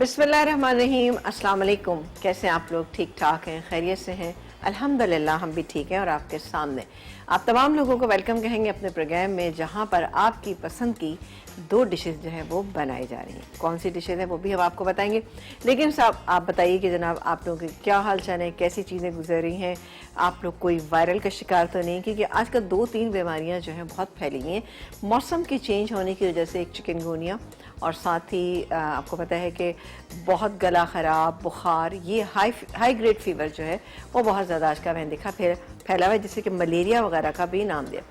बिस्मिल्लाहिर्रहमानिर्रहीम, अस्सलाम वालेकुम। कैसे हैं आप लोग? ठीक ठाक हैं, खैरियत से हैं? अल्हम्दुलिल्लाह हम भी ठीक हैं। और आपके सामने आप तमाम लोगों को वेलकम कहेंगे अपने प्रोग्राम में, जहां पर आपकी पसंद की दो डिशेस जो है वो बनाई जा रही हैं। कौन सी डिशेस हैं वो भी हम आपको बताएंगे, लेकिन साहब आप बताइए कि जनाब आप लोगों के क्या हाल चाल है, कैसी चीज़ें गुजर रही हैं? आप लोग कोई वायरल का शिकार तो नहीं? क्योंकि आजकल 2-3 बीमारियां जो हैं बहुत फैली हुई हैं मौसम की चेंज होने की वजह से। एक चिकनगुनिया और साथ ही आपको पता है कि बहुत गला ख़राब, बुखार, ये हाई ग्रेड फीवर जो है वो बहुत ज़्यादा आज का मैंने देखा फिर फैला हुआ है, जिससे कि मलेरिया वगैरह का भी नाम दिया।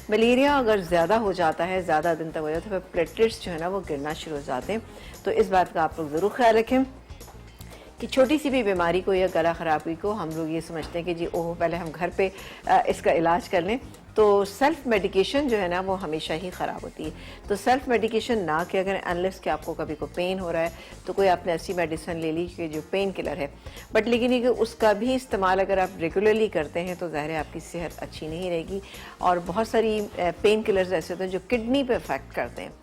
मलेरिया अगर ज़्यादा हो जाता है, ज़्यादा दिन तक हो जाता है, तो फिर प्लेटलेट्स जो है ना वो गिरना शुरू हो जाते हैं। तो इस बात का आप लोग ज़रूर ख्याल रखें कि छोटी सी भी बीमारी को या गला ख़राबी को हम लोग ये समझते हैं कि जी ओह पहले हम घर पे इसका इलाज कर लें। तो सेल्फ़ मेडिकेशन जो है ना वो हमेशा ही ख़राब होती है। तो सेल्फ़ मेडिकेशन ना किया करें अनलेस कि आपको कभी को पेन हो रहा है तो कोई आपने ऐसी मेडिसिन ले ली कि जो पेन किलर है, बट लेकिन ये कि उसका भी इस्तेमाल अगर आप रेगुलरली करते हैं तो ज़ाहिर है आपकी सेहत अच्छी नहीं रहेगी। और बहुत सारी पेन किलर्स ऐसे होते हैं जो किडनी पे इफ़ेक्ट करते हैं,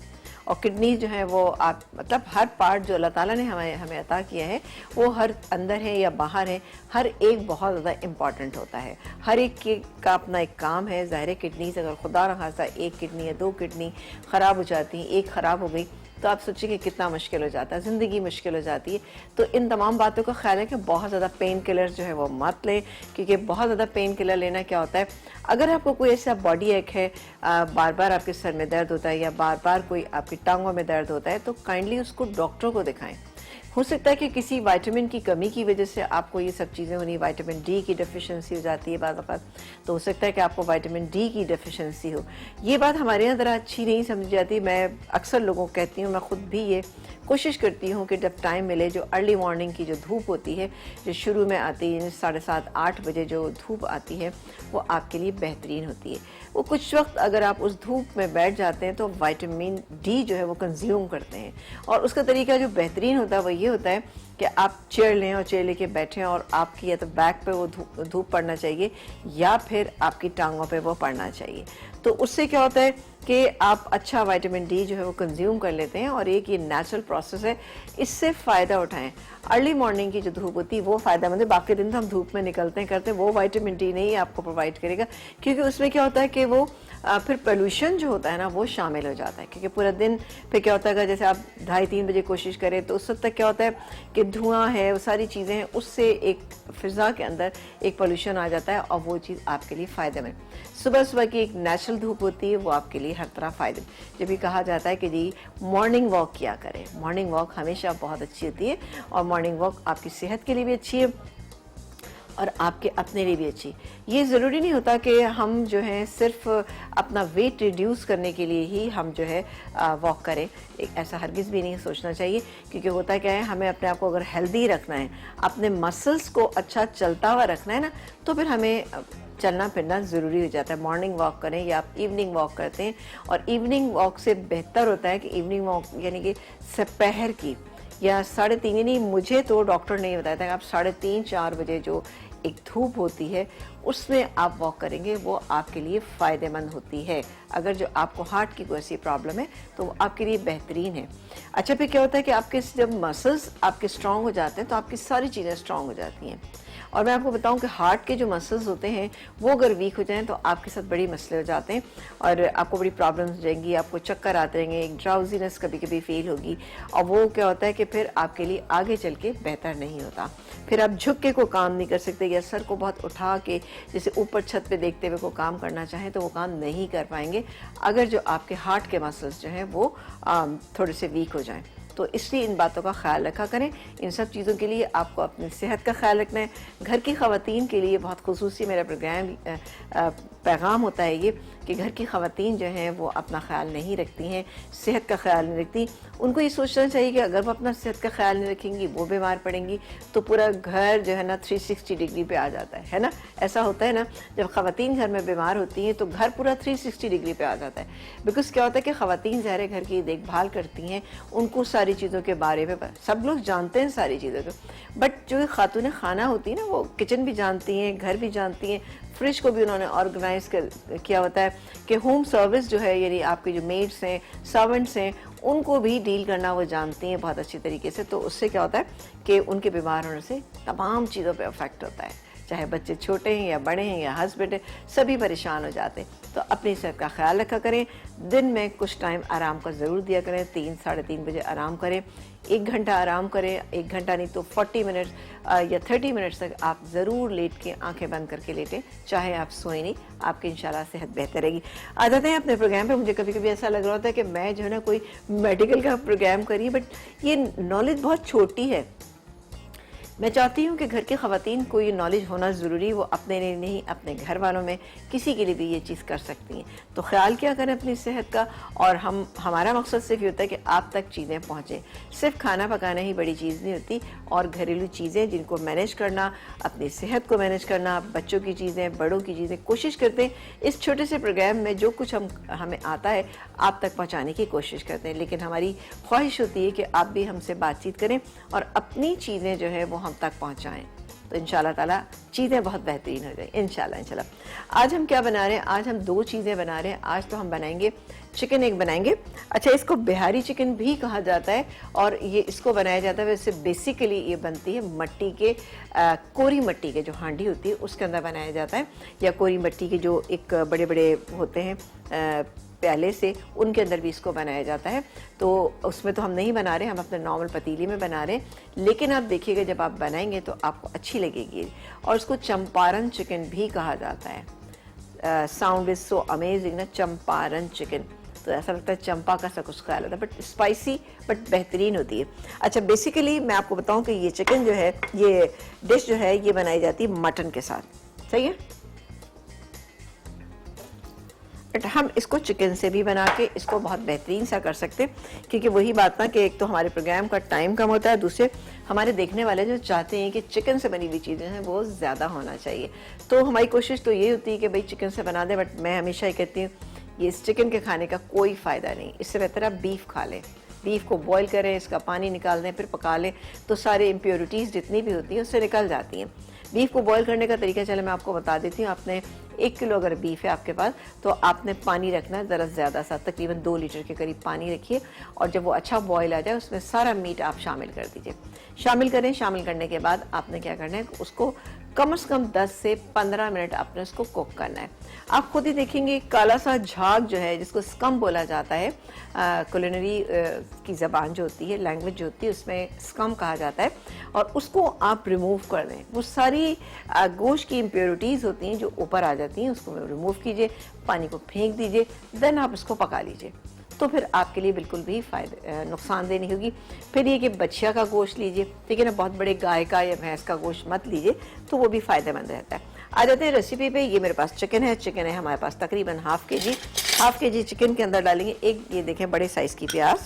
और किडनी जो है वो आप मतलब हर पार्ट जो अल्लाह ताला ने हमें अता किया है वो हर अंदर है या बाहर है, हर एक बहुत ज़्यादा इम्पॉर्टेंट होता है। हर एक का अपना एक काम है। ज़ाहिर है किडनी से अगर खुदा न खास्ता एक किडनी या दो किडनी ख़राब हो जाती हैं, एक ख़राब हो गई तो आप सोचिए कि कितना मुश्किल हो जाता है, ज़िंदगी मुश्किल हो जाती है। तो इन तमाम बातों का ख्याल है कि बहुत ज़्यादा पेन किलर जो है वो मत लें, क्योंकि बहुत ज़्यादा पेन किलर लेना क्या होता है, अगर आपको कोई ऐसा बॉडी एक है, बार बार आपके सर में दर्द होता है या बार बार कोई आपकी टांगों में दर्द होता है, तो काइंडली उसको डॉक्टर को दिखाएं। हो सकता है कि किसी विटामिन की कमी की वजह से आपको ये सब चीज़ें होनी, विटामिन डी की डेफिशिएंसी हो जाती है बाज़ औक़ात, तो हो सकता है कि आपको विटामिन डी की डेफिशिएंसी हो। ये बात हमारे यहाँ ज़रा अच्छी नहीं समझी जाती। मैं अक्सर लोगों को कहती हूँ, मैं ख़ुद भी ये कोशिश करती हूँ कि जब टाइम मिले, जो अर्ली मॉर्निंग की जो धूप होती है, जो शुरू में आती है 7:30-8 बजे जो धूप आती है, वो आपके लिए बेहतरीन होती है। वो कुछ वक्त अगर आप उस धूप में बैठ जाते हैं तो विटामिन डी जो है वो कंज्यूम करते हैं। और उसका तरीका जो बेहतरीन होता है वो ये होता है कि आप चेयर लें और चेयर लेके बैठें और आपकी या तो बैक पे वो धूप पड़ना चाहिए या फिर आपकी टांगों पे वो पड़ना चाहिए। तो उससे क्या होता है कि आप अच्छा विटामिन डी जो है वो कंज्यूम कर लेते हैं, और एक ये नेचुरल प्रोसेस है, इससे फ़ायदा उठाएं। अर्ली मॉर्निंग की जो धूप होती है वो फ़ायदेमंद है। बाकी दिन तो हम धूप में निकलते हैं करते हैं, वो विटामिन डी नहीं आपको प्रोवाइड करेगा, क्योंकि उसमें क्या होता है कि वो फिर पोल्यूशन जो होता है ना वो शामिल हो जाता है। क्योंकि पूरा दिन फिर क्या होता है, जैसे आप 2:30-3 बजे कोशिश करें तो उस वक्त तक क्या होता है कि धुआं है, वो सारी चीज़ें हैं, उससे एक फ़िज़ा के अंदर एक पोल्यूशन आ जाता है, और वो चीज़ आपके लिए फ़ायदेमंद। सुबह सुबह की एक नेचुरल धूप होती है, वो आपके लिए हर तरह फ़ायदे। जब भी कहा जाता है कि जी मॉर्निंग वॉक किया करें, मॉर्निंग वॉक हमेशा बहुत अच्छी होती है, और मॉर्निंग वॉक आपकी सेहत के लिए भी अच्छी है और आपके अपने लिए भी अच्छी। ये ज़रूरी नहीं होता कि हम जो है सिर्फ अपना वेट रिड्यूस करने के लिए ही हम जो है वॉक करें, एक ऐसा हरगिज़ भी नहीं सोचना चाहिए। क्योंकि होता क्या है, हमें अपने आप को अगर हेल्दी रखना है, अपने मसल्स को अच्छा चलता हुआ रखना है ना, तो फिर हमें चलना फिरना ज़रूरी हो जाता है। मॉर्निंग वॉक करें या आप इवनिंग वॉक करते हैं, और इवनिंग वॉक से बेहतर होता है कि इवनिंग वॉक यानी कि दोपहर की या 3:30, यानी मुझे तो डॉक्टर ने बताया था कि आप 3:30-4 बजे जो एक धूप होती है उसमें आप वॉक करेंगे, वो आपके लिए फ़ायदेमंद होती है। अगर जो आपको हार्ट की कोई ऐसी प्रॉब्लम है तो वो आपके लिए बेहतरीन है। अच्छा, फिर क्या होता है कि आपके जब मसल्स आपके स्ट्रॉन्ग हो जाते हैं तो आपकी सारी चीज़ें स्ट्रॉन्ग हो जाती हैं। और मैं आपको बताऊं कि हार्ट के जो मसल्स होते हैं वो अगर वीक हो जाएं तो आपके साथ बड़ी मसले हो जाते हैं, और आपको बड़ी प्रॉब्लम्स हो जाएंगी, आपको चक्कर आते रहेंगे, एक ड्राउजीनेस कभी कभी फील होगी, और वो क्या होता है कि फिर आपके लिए आगे चल के बेहतर नहीं होता। फिर आप झुक के को काम नहीं कर सकते, या सर को बहुत उठा के जैसे ऊपर छत पे देखते हुए को काम करना चाहें तो वो काम नहीं कर पाएंगे, अगर जो आपके हार्ट के मसल्स जो हैं वो थोड़े से वीक हो जाएं। तो इसलिए इन बातों का ख्याल रखा करें। इन सब चीज़ों के लिए आपको अपनी सेहत का ख्याल रखना है। घर की ख़वातीन के लिए बहुत खुसूसी मेरा प्रोग्राम पैगाम होता है ये कि घर की ख़वातीन जो हैं वो अपना ख्याल नहीं रखती हैं, सेहत का ख्याल नहीं रखती। उनको ये सोचना चाहिए कि अगर वो अपना सेहत का ख्याल नहीं रखेंगी, वो बीमार पड़ेंगी, तो पूरा घर जो है ना 360 डिग्री पे आ जाता है ना। ऐसा होता है ना, जब ख़वातीन घर में बीमार होती हैं तो घर पूरा 360 डिग्री पे आ जाता है। बिकॉज क्या होता है कि ख़वातीन ज़ाहिर घर की देखभाल करती हैं, उनको सारी चीज़ों के बारे में सब लोग जानते हैं सारी चीज़ों को, बट जो खातून खाना होती है ना वो किचन भी जानती हैं, घर भी जानती हैं, फ्रिज को भी उन्होंने ऑर्गेनाइज किया होता है कि होम सर्विस जो है, यानी आपके जो मेड्स हैं, सर्वेंट्स हैं, उनको भी डील करना वो जानती हैं बहुत अच्छी तरीके से। तो उससे क्या होता है कि उनके बीमार होने से तमाम चीज़ों पे इफेक्ट होता है, चाहे बच्चे छोटे हैं या बड़े हैं या हस्बैंड है, सभी परेशान हो जाते हैं। तो अपनी सेहत का ख्याल रखा करें, दिन में कुछ टाइम आराम का ज़रूर दिया करें, 3 साढ़े 3 बजे आराम करें, 1 घंटा आराम करें, 1 घंटा नहीं तो 40 मिनट्स या 30 मिनट्स तक आप ज़रूर लेट के आंखें बंद करके लेटें, चाहे आप सोए नहीं, आपकी इंशाल्लाह सेहत बेहतर रहेगी। आ जाते हैं अपने प्रोग्राम पे। मुझे कभी कभी ऐसा लग रहा होता है कि मैं जो है ना कोई मेडिकल का प्रोग्राम करी, बट ये नॉलेज बहुत छोटी है। मैं चाहती हूँ कि घर की ख़वातीन को ये नॉलेज होना ज़रूरी, वो अपने लिए नहीं, अपने घर वालों में किसी के लिए भी ये चीज़ कर सकती हैं। तो ख्याल क्या करें अपनी सेहत का, और हमारा मकसद सिर्फ ये होता है कि आप तक चीज़ें पहुँचें। सिर्फ खाना पकाना ही बड़ी चीज़ नहीं होती, और घरेलू चीज़ें जिनको मैनेज करना, अपनी सेहत को मैनेज करना, बच्चों की चीज़ें, बड़ों की चीज़ें, कोशिश करते हैं इस छोटे से प्रोग्राम में जो कुछ हमें आता है आप तक पहुँचाने की कोशिश करते हैं। लेकिन हमारी ख्वाहिश होती है कि आप भी हमसे बातचीत करें और अपनी चीज़ें जो है वो हम तक पहुंचाएं, तो इंशाल्लाह ताला चीज़ें बहुत बेहतरीन हो जाए इंशाल्लाह। आज हम क्या बना रहे हैं? आज हम 2 चीज़ें बना रहे हैं। आज तो हम बनाएंगे चिकन एग बनाएंगे। अच्छा, इसको बिहारी चिकन भी कहा जाता है, और ये इसको बनाया जाता है, वैसे बेसिकली ये बनती है मट्टी के कोरी मट्टी के जो हांडी होती है उसके अंदर बनाया जाता है, या कोरी मट्टी के जो एक बड़े बड़े होते हैं प्याले से, उनके अंदर भी इसको बनाया जाता है। तो उसमें तो हम नहीं बना रहे, हम अपने नॉर्मल पतीले में बना रहे हैं, लेकिन आप देखिएगा जब आप बनाएंगे तो आपको अच्छी लगेगी। और इसको चंपारण चिकन भी कहा जाता है। साउंड इज सो अमेजिंग ना, चंपारण चिकन, तो ऐसा लगता है चंपा का सा कुछ ख्याल आता है, बट स्पाइसी बट बेहतरीन होती है। अच्छा, बेसिकली मैं आपको बताऊं कि ये चिकन जो है, ये डिश जो है, ये बनाई जाती है मटन के साथ, सही है, बट हम इसको चिकन से भी बना के इसको बहुत बेहतरीन सा कर सकते हैं, क्योंकि वही बात ना कि एक तो हमारे प्रोग्राम का टाइम कम होता है, दूसरे हमारे देखने वाले जो चाहते हैं कि चिकन से बनी हुई चीज़ें हैं वो ज़्यादा होना चाहिए। तो हमारी कोशिश तो ये होती है कि भाई चिकन से बना दें, बट मैं हमेशा ही कहती हूँ ये इस चिकन के खाने का कोई फ़ायदा नहीं, इससे बेहतर आप बीफ खा लें। बीफ को बॉईल करें, इसका पानी निकाल दें, फिर पका लें, तो सारे इम्प्योरिटीज़ जितनी भी होती हैं उससे निकल जाती हैं। बीफ को बॉईल करने का तरीका चले मैं आपको बता देती हूँ। आपने 1 किलो अगर बीफ है आपके पास, तो आपने पानी रखना है ज़रा ज़्यादा सा, तकरीबन 2 लीटर के करीब पानी रखिए, और जब वो अच्छा बॉईल आ जाए उसमें सारा मीट आप शामिल कर दीजिए। शामिल करें, शामिल करने के बाद आपने क्या करना है, उसको कम से कम 10 से 15 मिनट आपने उसको कुक करना है। आप खुद ही देखेंगे काला सा झाग जो है, जिसको स्कम बोला जाता है, कुलिनरी की ज़बान जो होती है, लैंग्वेज जो होती है, उसमें स्कम कहा जाता है, और उसको आप रिमूव कर दें। वो सारी गोश्त की इम्प्योरिटीज़ होती हैं जो ऊपर आ जाती हैं, उसको रिमूव कीजिए, पानी को फेंक दीजिए, देन आप इसको पका लीजिए, तो फिर आपके लिए बिल्कुल भी नुकसानदेह नहीं होगी। फिर ये कि बछिया का गोश्त लीजिए, ठीक है ना, बहुत बड़े गाय का या भैंस का गोश्त मत लीजिए, तो वो भी फ़ायदेमंद रहता है। आ जाते हैं रेसिपी पे। ये मेरे पास चिकन है हमारे पास तकरीबन हाफ के जी चिकन के अंदर डालेंगे एक, ये देखें, बड़े साइज़ की प्याज।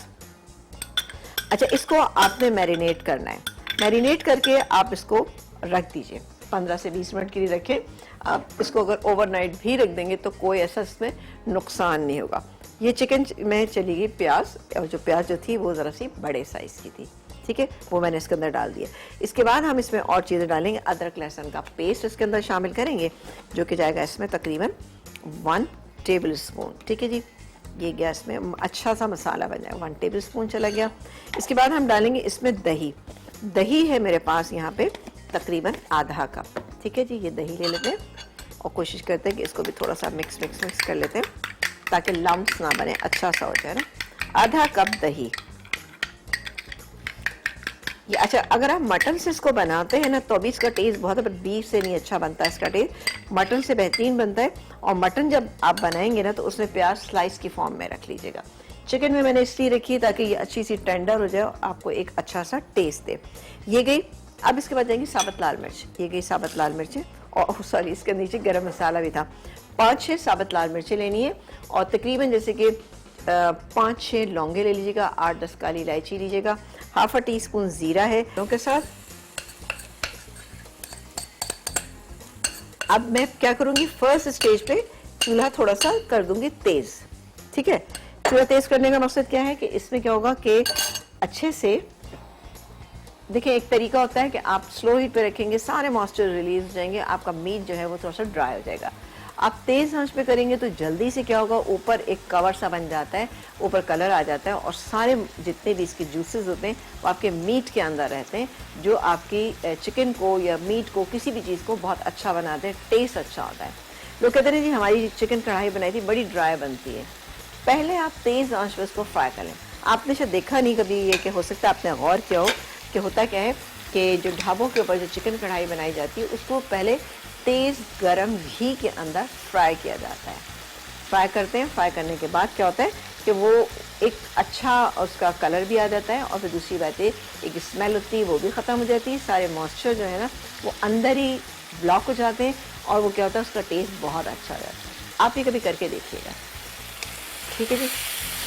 अच्छा, इसको आपने मैरिनेट करना है। मैरिनेट करके आप इसको रख दीजिए, 15 से 20 मिनट के लिए रखें। आप इसको अगर ओवरनाइट भी रख देंगे तो कोई ऐसा इसमें नुकसान नहीं होगा। ये चिकन में चली गई प्याज, और जो प्याज जो थी वो ज़रा सी बड़े साइज़ की थी, ठीक है, वो मैंने इसके अंदर डाल दिया। इसके बाद हम इसमें और चीज़ें डालेंगे। अदरक लहसुन का पेस्ट इसके अंदर शामिल करेंगे, जो कि जाएगा इसमें तकरीबन 1 टेबल स्पून, ठीक है जी। ये गैस में अच्छा सा मसाला बन जाएगा, 1 टेबल स्पून चला गया। इसके बाद हम डालेंगे इसमें दही है मेरे पास यहाँ पे तकरीबन आधा कप, ठीक है जी। ये दही ले लेते हैं और कोशिश करते हैं कि इसको भी थोड़ा सा मिक्स कर लेते हैं, ताकि लम्प्स ना बने, अच्छा सा हो जाए ना। आधा कप दही। ये अच्छा, अगर आप मटन से इसको बनाते हैं ना तो भी इसका टेस्ट बहुत है, बट बीफ से नहीं अच्छा बनता इसका टेस्ट, मटन से बेहतरीन बनता है। और मटन जब आप बनाएंगे ना तो उसमें प्याज स्लाइस की फॉर्म में रख लीजिएगा। चिकन में मैंने इसलिए रखी है ताकि ये अच्छी सी टेंडर हो जाए और आपको एक अच्छा सा टेस्ट दे। ये गई। अब इसके बाद जाएंगी साबुत लाल मिर्च। ये गई साबुत लाल मिर्चें, और सॉरी इसके नीचे गरम मसाला भी था। 5-6 साबुत लाल मिर्चें लेनी है, और तकरीबन जैसे कि 5-6 लौंगे ले लीजिएगा, 8-10 काली इलायची लीजिएगा, हाफ टी स्पून जीरा है के साथ। अब मैं क्या करूंगी, फर्स्ट स्टेज पे चूल्हा थोड़ा सा कर दूंगी तेज, ठीक है। चूल्हा तेज करने का मकसद क्या है कि इसमें क्या होगा कि अच्छे से देखिए एक तरीका होता है कि आप स्लो हीट पे रखेंगे, सारे मॉइस्चर रिलीज हो जाएंगे, आपका मीट जो है वो थोड़ा सा ड्राई हो जाएगा। आप तेज़ आंच पे करेंगे तो जल्दी से क्या होगा, ऊपर एक कवर सा बन जाता है, ऊपर कलर आ जाता है और सारे जितने भी इसके जूसेस होते हैं वो आपके मीट के अंदर रहते हैं, जो आपकी चिकन को या मीट को किसी भी चीज़ को बहुत अच्छा बनाते हैं, टेस्ट अच्छा होता है। लोग कहते हैं जी हमारी चिकन कढ़ाई बनाई थी बड़ी ड्राई बनती है। पहले आप तेज़ आंच पे उसको फ्राई कर लें। आपने शायद देखा नहीं कभी ये, कि हो सकता है आपने गौर किया हो कि होता क्या है कि जो ढाबों के ऊपर जो चिकन कढ़ाई बनाई जाती है उसको पहले तेज़ गरम घी के अंदर फ्राई किया जाता है। फ्राई करते हैं, फ्राई करने के बाद क्या होता है कि वो एक अच्छा उसका कलर भी आ जाता है और फिर दूसरी बात है एक स्मेल होती है वो भी ख़त्म हो जाती है, सारे मॉइस्चर जो है ना वो अंदर ही ब्लॉक हो जाते हैं और वो क्या होता है उसका टेस्ट बहुत अच्छा हो जाता है। आप ये कभी करके देखिएगा, ठीक है जी।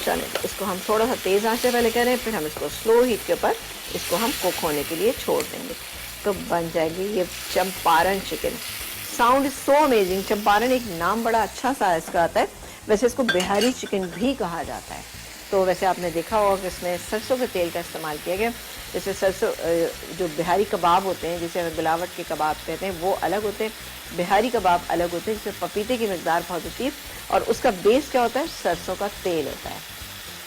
चलें, इसको हम थोड़ा सा तेज़ आंच पे पहले करें, फिर हम इसको स्लो हीट के ऊपर इसको हम कुक होने के लिए छोड़ देंगे, तो बन जाएगी ये Champaran chicken. Sound is so amazing. Champaran एक नाम बड़ा अच्छा सा इसका आता है, वैसे इसको बिहारी चिकन भी कहा जाता है। तो वैसे आपने देखा होगा कि इसमें सरसों के तेल का इस्तेमाल किया गया। जैसे सरसों जो बिहारी कबाब होते हैं, जिसे बिलावट के कबाब कहते हैं, वो अलग होते हैं, बिहारी कबाब अलग होते हैं, जिसमें पपीते की मिकदार बहुत होती है और उसका बेस क्या होता है, सरसों का तेल होता है,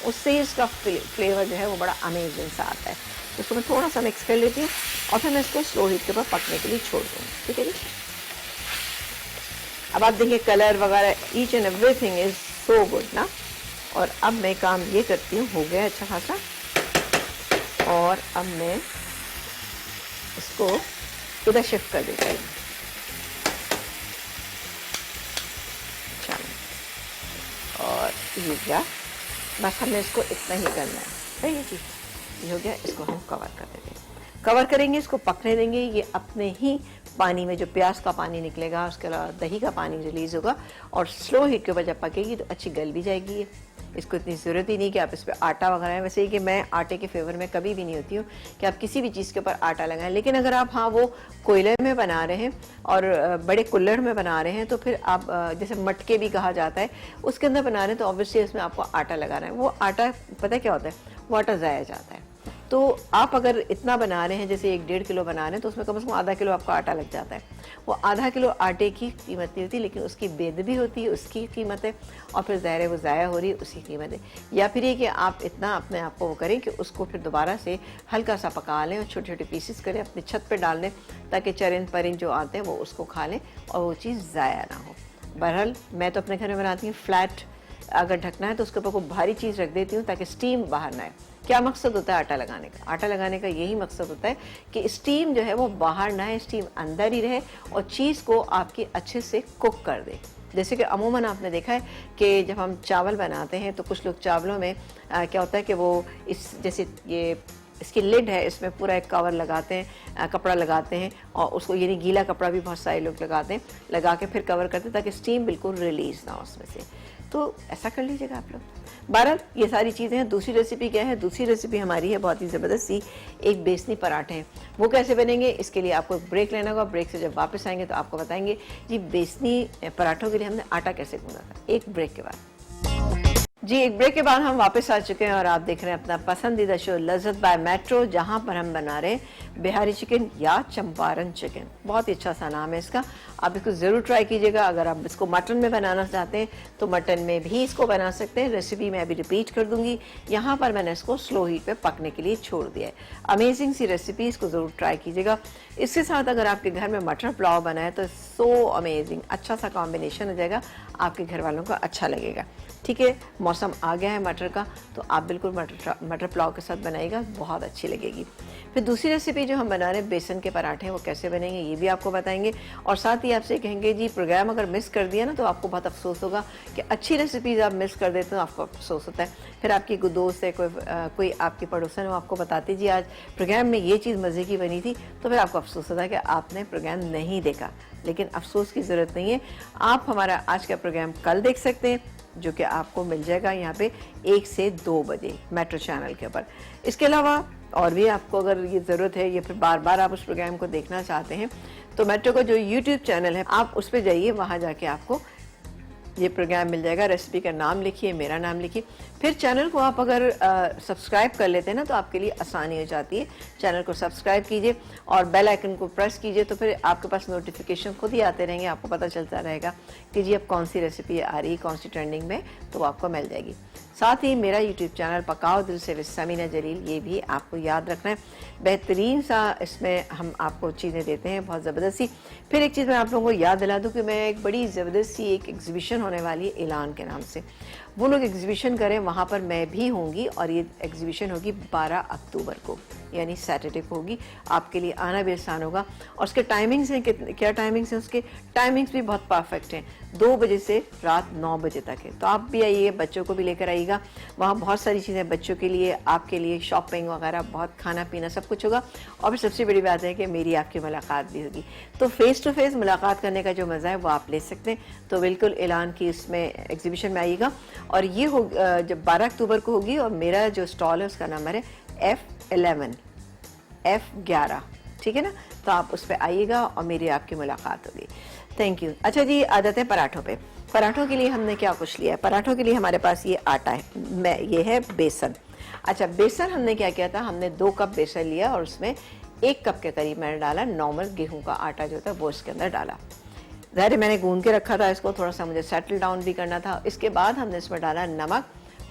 उससे ही इसका फ्लेवर जो है वो बड़ा अमेजिंग सा आता है। तो इसको मैं थोड़ा सा मिक्स कर लेती हूँ और फिर मैं इसको स्लो हीट के ऊपर पकने के लिए छोड़ दूँगी, ठीक है जी। अब आप देखिए कलर वगैरह each and everything is so good ना। और अब मैं काम ये करती हूँ, हो गया अच्छा खासा, और अब मैं इसको इधर शिफ्ट कर देती हूँ। चलो, और ये क्या, बस हमें इसको इतना ही करना है, सही है जी। ये हो गया, इसको हम कवर कर देते हैं, कवर करेंगे, इसको पकने देंगे। ये अपने ही पानी में जो प्याज का पानी निकलेगा, उसके अलावा दही का पानी रिलीज़ होगा और स्लो हीट के ऊपर जब पकेगी तो अच्छी गल भी जाएगी ये। इसको इतनी ज़रूरत ही नहीं कि आप इस पर आटा वगैरह है। वैसे ही कि मैं आटे के फेवर में कभी भी नहीं होती हूँ कि आप किसी भी चीज़ के ऊपर आटा लगाएं, लेकिन अगर आप हाँ वो कोयले में बना रहे हैं और बड़े कुल्हड़ में बना रहे हैं तो फिर आप जैसे मटके भी कहा जाता है उसके अंदर बना रहे हैं तो ऑब्वियसली उसमें आपको आटा लगाना है। वो आटा पता क्या होता है, वो आटा ज़ाया जाता है। तो आप अगर इतना बना रहे हैं, जैसे 1-1.5 किलो बना रहे हैं, तो उसमें कम से कम आधा किलो आपका आटा लग जाता है। वो आधा किलो आटे की कीमत नहीं होती, लेकिन उसकी बेद भी होती है, उसकी कीमत है, और फिर ज़ाहिर है वो ज़ाया हो रही है, उसकी कीमत है। या फिर ये कि आप इतना अपने आप को वो करें कि उसको फिर दोबारा से हल्का सा पका लें और छोटे छोटे पीसेस करें, अपनी छत पर डाल दें ताकि चरिंद परिंद जो आते हैं वो उसको खा लें और वो चीज़ ज़ाया ना हो। बहरहाल मैं तो अपने घर में बनाती हूँ फ्लैट, अगर ढकना है तो उसके ऊपर कोई भारी चीज़ रख देती हूँ ताकि स्टीम बाहर ना आए। क्या मकसद होता है आटा लगाने का? आटा लगाने का यही मकसद होता है कि स्टीम जो है वो बाहर ना आए, स्टीम अंदर ही रहे और चीज़ को आपकी अच्छे से कुक कर दे। जैसे कि अमूमन आपने देखा है कि जब हम चावल बनाते हैं तो कुछ लोग चावलों में क्या होता है कि वो इस जैसे ये इसकी लिड है, इसमें पूरा एक कवर लगाते हैं, कपड़ा लगाते हैं और उसको यानी गीला कपड़ा भी बहुत सारे लोग लगाते हैं, लगा के फिर कवर करते हैं ताकि स्टीम बिल्कुल रिलीज़ ना हो उसमें से। तो ऐसा कर लीजिएगा आप लोग। बहरहाल ये सारी चीज़ें हैं। दूसरी रेसिपी क्या है? दूसरी रेसिपी हमारी है बहुत ही ज़बरदस्त सी, एक बेसनी पराठे हैं। वो कैसे बनेंगे, इसके लिए आपको ब्रेक लेना होगा। ब्रेक से जब वापस आएंगे तो आपको बताएंगे जी बेसनी पराठों के लिए हमने आटा कैसे गूंदा था। एक ब्रेक के बाद जी, एक ब्रेक के बाद हम वापस आ चुके हैं और आप देख रहे हैं अपना पसंदीदा शो लज़्ज़त बाय मेट्रो, जहां पर हम बना रहे हैं बिहारी चिकन या चंपारण चिकन। बहुत ही अच्छा सा नाम है इसका, आप इसको ज़रूर ट्राई कीजिएगा। अगर आप इसको मटन में बनाना चाहते हैं तो मटन में भी इसको बना सकते हैं। रेसिपी मैं अभी रिपीट कर दूंगी। यहाँ पर मैंने इसको स्लो हीट पे पकने के लिए छोड़ दिया है। अमेजिंग सी रेसिपी, इसको ज़रूर ट्राई कीजिएगा। इसके साथ अगर आपके घर में मटर पुलाव बना है तो सो अमेजिंग, अच्छा सा कॉम्बिनेशन हो जाएगा, आपके घर वालों को अच्छा लगेगा। ठीक है, मौसम आ गया है मटर का, तो आप बिल्कुल मटर पुलाव के साथ बनाइएगा, बहुत अच्छी लगेगी। फिर दूसरी रेसिपी जो हम बना रहे हैं बेसन के पराठे, वो कैसे बनेंगे ये भी आपको बताएंगे। और साथ ही आपसे कहेंगे जी प्रोग्राम अगर मिस कर दिया ना तो आपको बहुत अफसोस होगा कि अच्छी रेसिपीज़ आप मिस कर देते हो, आपको अफसोस होता है। फिर आपकी कोई दोस्त है, कोई आपकी पड़ोसन है, आपको बताती जी आज प्रोग्राम में ये चीज़ मज़े की बनी थी, तो फिर आपको अफसोस होता है कि आपने प्रोग्राम नहीं देखा। लेकिन अफसोस की ज़रूरत नहीं है, आप हमारा आज का प्रोग्राम कल देख सकते हैं, जो कि आपको मिल जाएगा यहाँ पे 1 से 2 बजे मेट्रो चैनल के ऊपर। इसके अलावा और भी आपको अगर ये ज़रूरत है या फिर बार बार आप उस प्रोग्राम को देखना चाहते हैं तो मेट्रो का जो यूट्यूब चैनल है आप उस पर जाइए, वहाँ जाके आपको ये प्रोग्राम मिल जाएगा। रेसिपी का नाम लिखिए, मेरा नाम लिखिए, फिर चैनल को आप अगर सब्सक्राइब कर लेते हैं ना तो आपके लिए आसानी हो जाती है। चैनल को सब्सक्राइब कीजिए और बेल आइकन को प्रेस कीजिए, तो फिर आपके पास नोटिफिकेशन खुद ही आते रहेंगे, आपको पता चलता रहेगा कि जी अब कौन सी रेसिपी आ रही है, कौन सी ट्रेंडिंग में, तो वो आपको मिल जाएगी। साथ ही मेरा यूट्यूब चैनल पकाओ दिल से विद समीना जलील, ये भी आपको याद रखना है। बेहतरीन सा इसमें हम आपको चीज़ें देते हैं, बहुत ज़बरदस्त सी। फिर एक चीज़ मैं आप लोगों को याद दिला दूँ कि मैं एक बड़ी ज़बरदस्त सी एक एग्जीबिशन होने वाली है ऐलान के नाम से, वो लोग एग्जीबिशन करें, वहाँ पर मैं भी होंगी और ये एग्जीबिशन होगी 12 अक्टूबर को, यानी सैटरडे को होगी। आपके लिए आना भी आसान होगा। और उसके टाइमिंग्स हैं, क्या टाइमिंग्स हैं उसके? टाइमिंग्स भी बहुत परफेक्ट हैं, 2 बजे से रात 9 बजे तक है। तो आप भी आइए, बच्चों को भी लेकर आइएगा। वहाँ बहुत सारी चीज़ें बच्चों के लिए, आपके लिए, शॉपिंग वगैरह, बहुत खाना पीना सब कुछ होगा। और फिर सबसे बड़ी बात है कि मेरी आपकी मुलाकात भी होगी। तो फेस टू फेस मुलाकात करने का जो मज़ा है वो आप ले सकते हैं। तो बिल्कुल ऐलान की इसमें एग्जीबिशन में आइएगा। और ये हो जब 12 अक्टूबर को होगी, और मेरा जो स्टॉल है उसका नंबर है F11, ठीक है ना? तो आप उस पर आइएगा और मेरी आपकी मुलाकात होगी। Thank you. अच्छा जी, आ जाते हैं पराठों पे। पराठों के लिए हमने क्या कुछ लिया है? पराठों के लिए हमारे पास ये आटा है, ये है बेसन। अच्छा, बेसन हमने क्या किया था, हमने 2 कप बेसन लिया और उसमें 1 कप के करीब मैंने डाला नॉर्मल गेहूं का आटा जो था वो इसके अंदर डाला। ज़ाहिर मैंने गूंद के रखा था इसको, थोड़ा सा मुझे सेटल डाउन भी करना था। इसके बाद हमने इसमें डाला नमक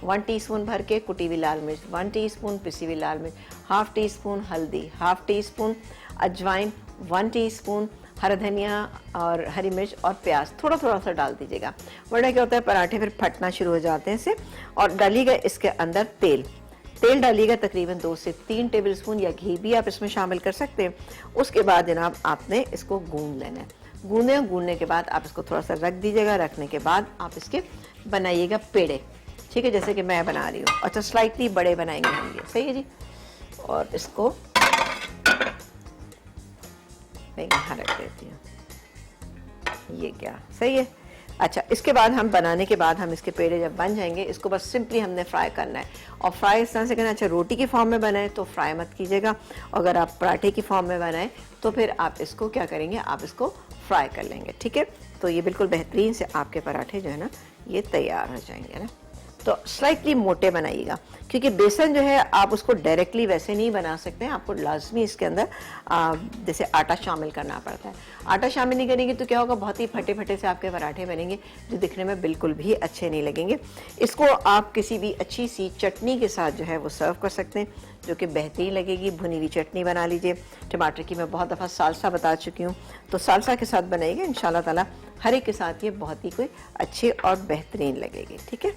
1 टीस्पून भर के, कुटी हुई लाल मिर्च 1 टीस्पून, पिसी हुई लाल मिर्च 1/2 टीस्पून, हल्दी 1/2 टीस्पून, अजवाइन 1 टीस्पून, हरा धनिया और हरी मिर्च और प्याज थोड़ा थोड़ा सा डाल दीजिएगा, वरना क्या होता है पराठे फिर फटना शुरू हो जाते हैं इससे। और डालिएगा इसके अंदर तेल डालिएगा तकरीबन 2 से 3 टेबल स्पून, या घी भी आप इसमें शामिल कर सकते हैं। उसके बाद जनाब आपने इसको गूंद लेना है। गूंदने के बाद आप इसको थोड़ा सा रख दीजिएगा। रखने के बाद आप इसके बनाइएगा पेड़े, ठीक है, जैसे कि मैं बना रही हूँ। अच्छा, स्लाइटली बड़े बनाएंगे हम ये, सही है जी। और इसको मैं यहाँ रख देती हूँ, ये क्या सही है। अच्छा, इसके बाद हम बनाने के बाद हम इसके पेड़े जब बन जाएंगे, इसको बस सिंपली हमने फ्राई करना है। और फ्राई इस तरह से करना, अच्छा रोटी की फॉर्म में बनाए तो फ्राई मत कीजिएगा, अगर आप पराठे की फॉर्म में बनाएं तो फिर आप इसको क्या करेंगे, आप इसको फ्राई कर लेंगे, ठीक है। तो ये बिल्कुल बेहतरीन से आपके पराठे जो है ना ये तैयार हो जाएंगे ना। तो स्लाइटली मोटे बनाइएगा, क्योंकि बेसन जो है आप उसको डायरेक्टली वैसे नहीं बना सकते हैं, आपको लाजमी इसके अंदर जैसे आटा शामिल करना पड़ता है। आटा शामिल नहीं करेंगे तो क्या होगा, बहुत ही फटे फटे से आपके पराठे बनेंगे जो दिखने में बिल्कुल भी अच्छे नहीं लगेंगे। इसको आप किसी भी अच्छी सी चटनी के साथ जो है वो सर्व कर सकते हैं, जो कि बेहतरीन लगेगी। भुनी हुई चटनी बना लीजिए, टमाटर की मैं बहुत दफ़ा सालसा बता चुकी हूँ, तो सालसा के साथ बनाइएगा इंशाल्लाह ताला, हर एक के साथ ये बहुत ही कोई अच्छी और बेहतरीन लगेगी, ठीक है।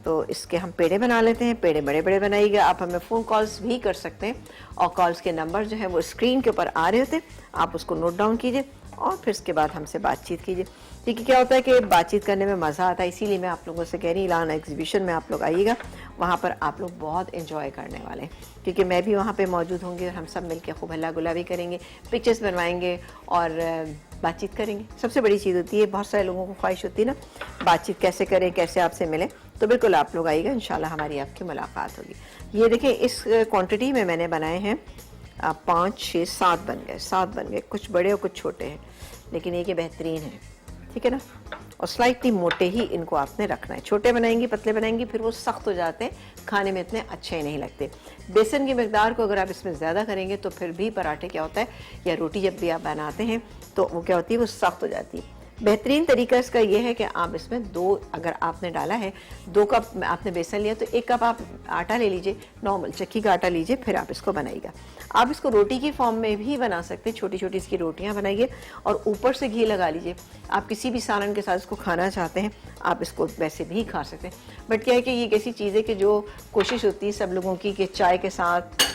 तो इसके हम पेड़े बना लेते हैं। पेड़े बड़े बड़े बनाइएगा। आप हमें फ़ोन कॉल्स भी कर सकते हैं, और कॉल्स के नंबर जो है वो स्क्रीन के ऊपर आ रहे होते हैं, आप उसको नोट डाउन कीजिए और फिर इसके बाद हमसे बातचीत कीजिए, क्योंकि क्या होता है कि बातचीत करने में मज़ा आता है। इसीलिए मैं आप लोगों से कह रही हूँ, ऐलान एग्जीबिशन में आप लोग आइएगा, वहाँ पर आप लोग बहुत एंजॉय करने वाले हैं, क्योंकि मैं भी वहाँ पे मौजूद होंगी और हम सब मिलकर खूब हल्ला गुल्ला भी करेंगे, पिक्चर्स बनवाएंगे और बातचीत करेंगे। सबसे बड़ी चीज़ होती है, बहुत सारे लोगों को ख्वाहिश होती है ना बातचीत कैसे करें, कैसे आपसे मिलें, तो बिल्कुल आप लोग आइएगा, इंशाल्लाह हमारी आपकी मुलाकात होगी। ये देखें, इस क्वांटिटी में मैंने बनाए हैं 5, 6, 7 बन गए, 7 बन गए, कुछ बड़े और कुछ छोटे हैं, लेकिन ये कि बेहतरीन है, ठीक है ना। और स्लाइटली मोटे ही इनको आपने रखना है। छोटे बनाएंगे, पतले बनाएंगे, फिर वो सख्त हो जाते हैं, खाने में इतने अच्छे नहीं लगते। बेसन की मिकदार को अगर आप इसमें ज़्यादा करेंगे तो फिर भी पराठे क्या होता है, या रोटी जब भी आप बनाते हैं तो वो क्या होती है, वो सख्त हो जाती है। बेहतरीन तरीका इसका ये है कि आप इसमें 2, अगर आपने डाला है 2 कप आपने बेसन लिया तो 1 कप आप आटा ले लीजिए, नॉर्मल चक्की का आटा लीजिए, फिर आप इसको बनाइएगा। आप इसको रोटी की फॉर्म में भी बना सकते हैं, छोटी छोटी इसकी रोटियां बनाइए और ऊपर से घी लगा लीजिए। आप किसी भी सालन के साथ इसको खाना चाहते हैं, आप इसको वैसे भी खा सकते हैं। बट क्या है कि ये एक ऐसी चीज़ है कि जो कोशिश होती है सब लोगों की कि चाय के साथ,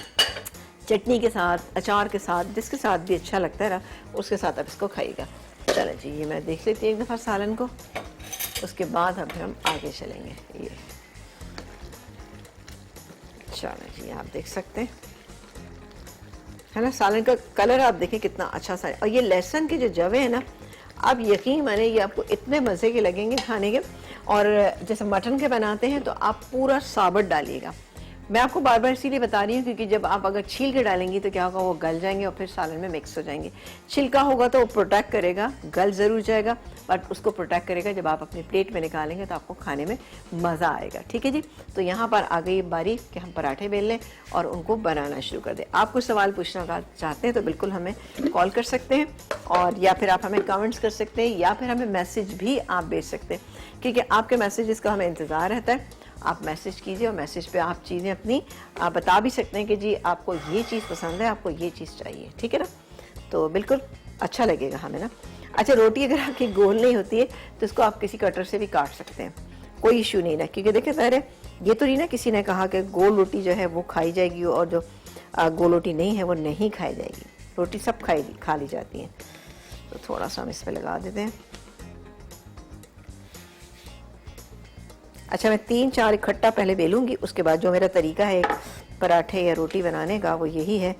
चटनी के साथ, अचार के साथ, जिसके साथ भी अच्छा लगता है ना उसके साथ आप इसको खाइएगा। चलो जी, ये मैं देख लेती हूँ एक दफ़ा सालन को, उसके बाद अब हम आगे चलेंगे। ये चलो जी, आप देख सकते हैं है ना, सालन का कलर आप देखें कितना अच्छा सा है। और ये लहसुन के जो जवे हैं ना, आप यकीन माने ये आपको इतने मज़े के लगेंगे खाने के। और जैसे मटन के बनाते हैं तो आप पूरा साबुत डालिएगा, मैं आपको बार बार इसीलिए बता रही हूँ क्योंकि जब आप अगर छील के डालेंगी तो क्या होगा, वो गल जाएंगे और फिर सालन में मिक्स हो जाएंगे। छिलका होगा तो वो प्रोटेक्ट करेगा, गल ज़रूर जाएगा बट उसको प्रोटेक्ट करेगा। जब आप अपनी प्लेट में निकालेंगे तो आपको खाने में मज़ा आएगा। ठीक है जी। तो यहाँ पर आ गई बारी कि हम पराठे बेल लें और उनको बनाना शुरू कर दें। आप कुछ सवाल पूछना चाहते हैं तो बिल्कुल हमें कॉल कर सकते हैं, और या फिर आप हमें कमेंट्स कर सकते हैं, या फिर हमें मैसेज भी आप भेज सकते हैं, क्योंकि आपके मैसेजेस का हमें इंतज़ार रहता है। आप मैसेज कीजिए और मैसेज पे आप चीज़ें अपनी आप बता भी सकते हैं कि जी आपको ये चीज़ पसंद है, आपको ये चीज़ चाहिए। ठीक है ना, तो बिल्कुल अच्छा लगेगा हमें ना। अच्छा, रोटी अगर आपकी गोल नहीं होती है तो इसको आप किसी कटर से भी काट सकते हैं, कोई इशू नहीं ना, क्योंकि देखिए पहले ये तो नहीं ना किसी ने कहा कि गोल रोटी जो है वो खाई जाएगी और जो गोल रोटी नहीं है वो नहीं खाई जाएगी। रोटी सब खा ली जाती है। तो थोड़ा सा हम इस पर लगा देते हैं। अच्छा, मैं 3-4 इकट्ठा पहले बेलूंगी, उसके बाद जो मेरा तरीका है पराठे या रोटी बनाने का वो यही है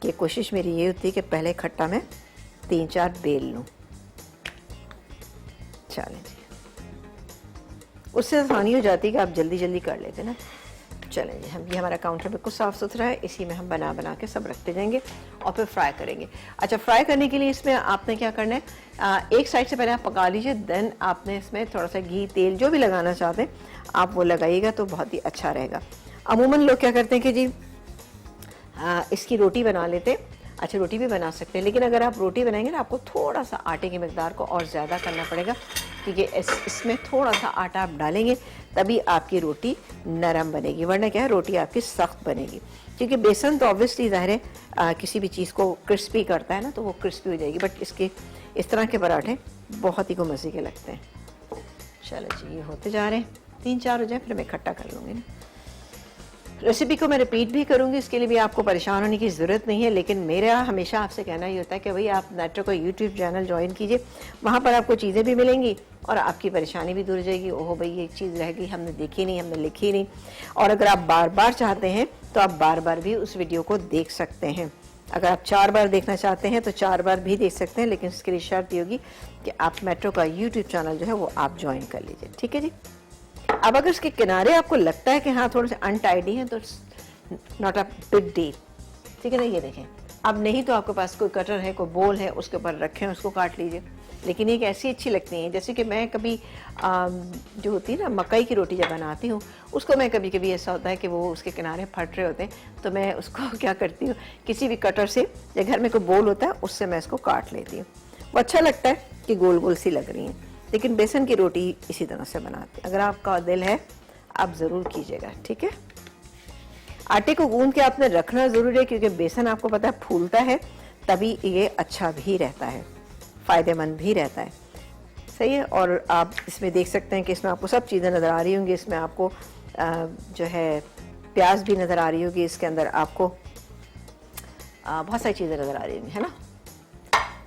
कि कोशिश मेरी ये होती है कि पहले इकट्ठा मैं 3-4 बेल लूँ। चलें जी, उससे आसानी हो जाती है कि आप जल्दी जल्दी कर लेते ना। चलें जी, हम ये हमारा काउंटर बिल्कुल साफ़ सुथरा है, इसी में हम बना के सब रखते जाएंगे और फिर फ्राई करेंगे। अच्छा, फ्राई करने के लिए इसमें आपने क्या करना है, एक साइड से पहले आप पका लीजिए, देन आपने इसमें थोड़ा सा घी तेल जो भी लगाना चाहते हैं आप वो लगाइएगा तो बहुत ही अच्छा रहेगा। अमूमन लोग क्या करते हैं कि जी इसकी रोटी बना लेते हैं। अच्छा, रोटी भी बना सकते हैं, लेकिन अगर आप रोटी बनाएंगे ना आपको थोड़ा सा आटे की मिकदार को और ज़्यादा करना पड़ेगा, क्योंकि इसमें थोड़ा सा आटा आप डालेंगे तभी आपकी रोटी नरम बनेगी, वरना क्या है रोटी आपकी सख्त बनेगी। क्योंकि बेसन तो ऑब्वियसली ज़ाहिर है किसी भी चीज़ को क्रिस्पी करता है ना, तो वो क्रिस्पी हो जाएगी, बट इसके इस तरह के पराठे बहुत ही को मज़े के लगते हैं। चलो जी, ये होते जा रहे हैं, 3-4 हो जाए फिर मैं इकट्ठा कर लूँगी ना। रेसिपी को मैं रिपीट भी करूंगी, इसके लिए भी आपको परेशान होने की ज़रूरत नहीं है, लेकिन मेरा हमेशा आपसे कहना ही होता है कि भाई आप नेट्रो को यूट्यूब चैनल ज्वाइन कीजिए, वहाँ पर आपको चीज़ें भी मिलेंगी और आपकी परेशानी भी दूर हो जाएगी। ओहो भाई ये चीज़ रह गई, हमने देखी नहीं, हमने लिखी नहीं। और अगर आप बार बार चाहते हैं तो आप बार बार भी उस वीडियो को देख सकते हैं। अगर आप 4 बार देखना चाहते हैं तो 4 बार भी देख सकते हैं, लेकिन इसके लिए शर्त ये होगी कि आप मेट्रो का यूट्यूब चैनल जो है वो आप ज्वाइन कर लीजिए। ठीक है जी। अब अगर इसके किनारे आपको लगता है कि हाँ थोड़े से अनटाइडी हैं तो नॉट अ बिग डील। ठीक है ना, ये देखें। अब नहीं तो आपके पास कोई कटर है, कोई बोल है, उसके ऊपर रखें, उसको काट लीजिए। लेकिन एक ऐसी अच्छी लगती है, जैसे कि मैं कभी जो होती है ना मकई की रोटी जब बनाती हूँ, उसको मैं कभी कभी ऐसा होता है कि वो उसके किनारे फट रहे होते हैं, तो मैं उसको क्या करती हूँ किसी भी कटर से, या घर में कोई बोल होता है उससे मैं इसको काट लेती हूँ। वो अच्छा लगता है कि गोल गोल सी लग रही हैं। लेकिन बेसन की रोटी इसी तरह से बनाते हैं। अगर आपका दिल है आप ज़रूर कीजिएगा। ठीक है, आटे को गूंद के आपने रखना ज़रूरी है, क्योंकि बेसन आपको पता है फूलता है, तभी ये अच्छा भी रहता है, फ़ायदेमंद भी रहता है। सही है। और आप इसमें देख सकते हैं कि इसमें आपको सब चीज़ें नज़र आ रही होंगी। इसमें आपको जो है प्याज भी नज़र आ रही होगी, इसके अंदर आपको बहुत सारी चीज़ें नज़र आ रही होंगी, है ना।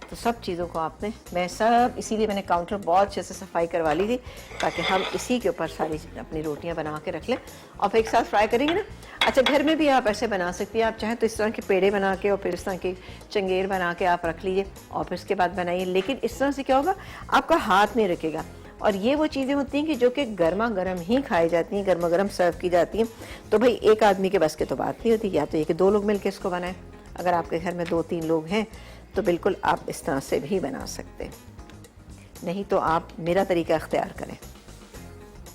तो सब चीज़ों को आपने, मैं सब इसीलिए मैंने काउंटर बहुत अच्छे से सफाई करवा ली थी, ताकि हम इसी के ऊपर सारी अपनी रोटियां बना के रख लें और फिर एक साथ फ्राई करेंगे ना। अच्छा, घर में भी आप ऐसे बना सकती हैं, आप चाहें तो इस तरह के पेड़े बना के और फिर इस तरह के चंगेर बना के आप रख लीजिए और फिर उसके बाद बनाइए। लेकिन इस तरह से क्या होगा, आपका हाथ नहीं रखेगा। और ये वो चीज़ें होती हैं कि जो कि गर्मा गर्म ही खाई जाती हैं, गर्मा गर्म सर्व की जाती हैं। तो भाई एक आदमी के बस की तो बात नहीं होती, या तो ये कि 2 लोग मिलकर इसको बनाएं। अगर आपके घर में 2-3 लोग हैं तो बिल्कुल आप इस तरह से भी बना सकते हैं, नहीं तो आप मेरा तरीका अख्तियार करें।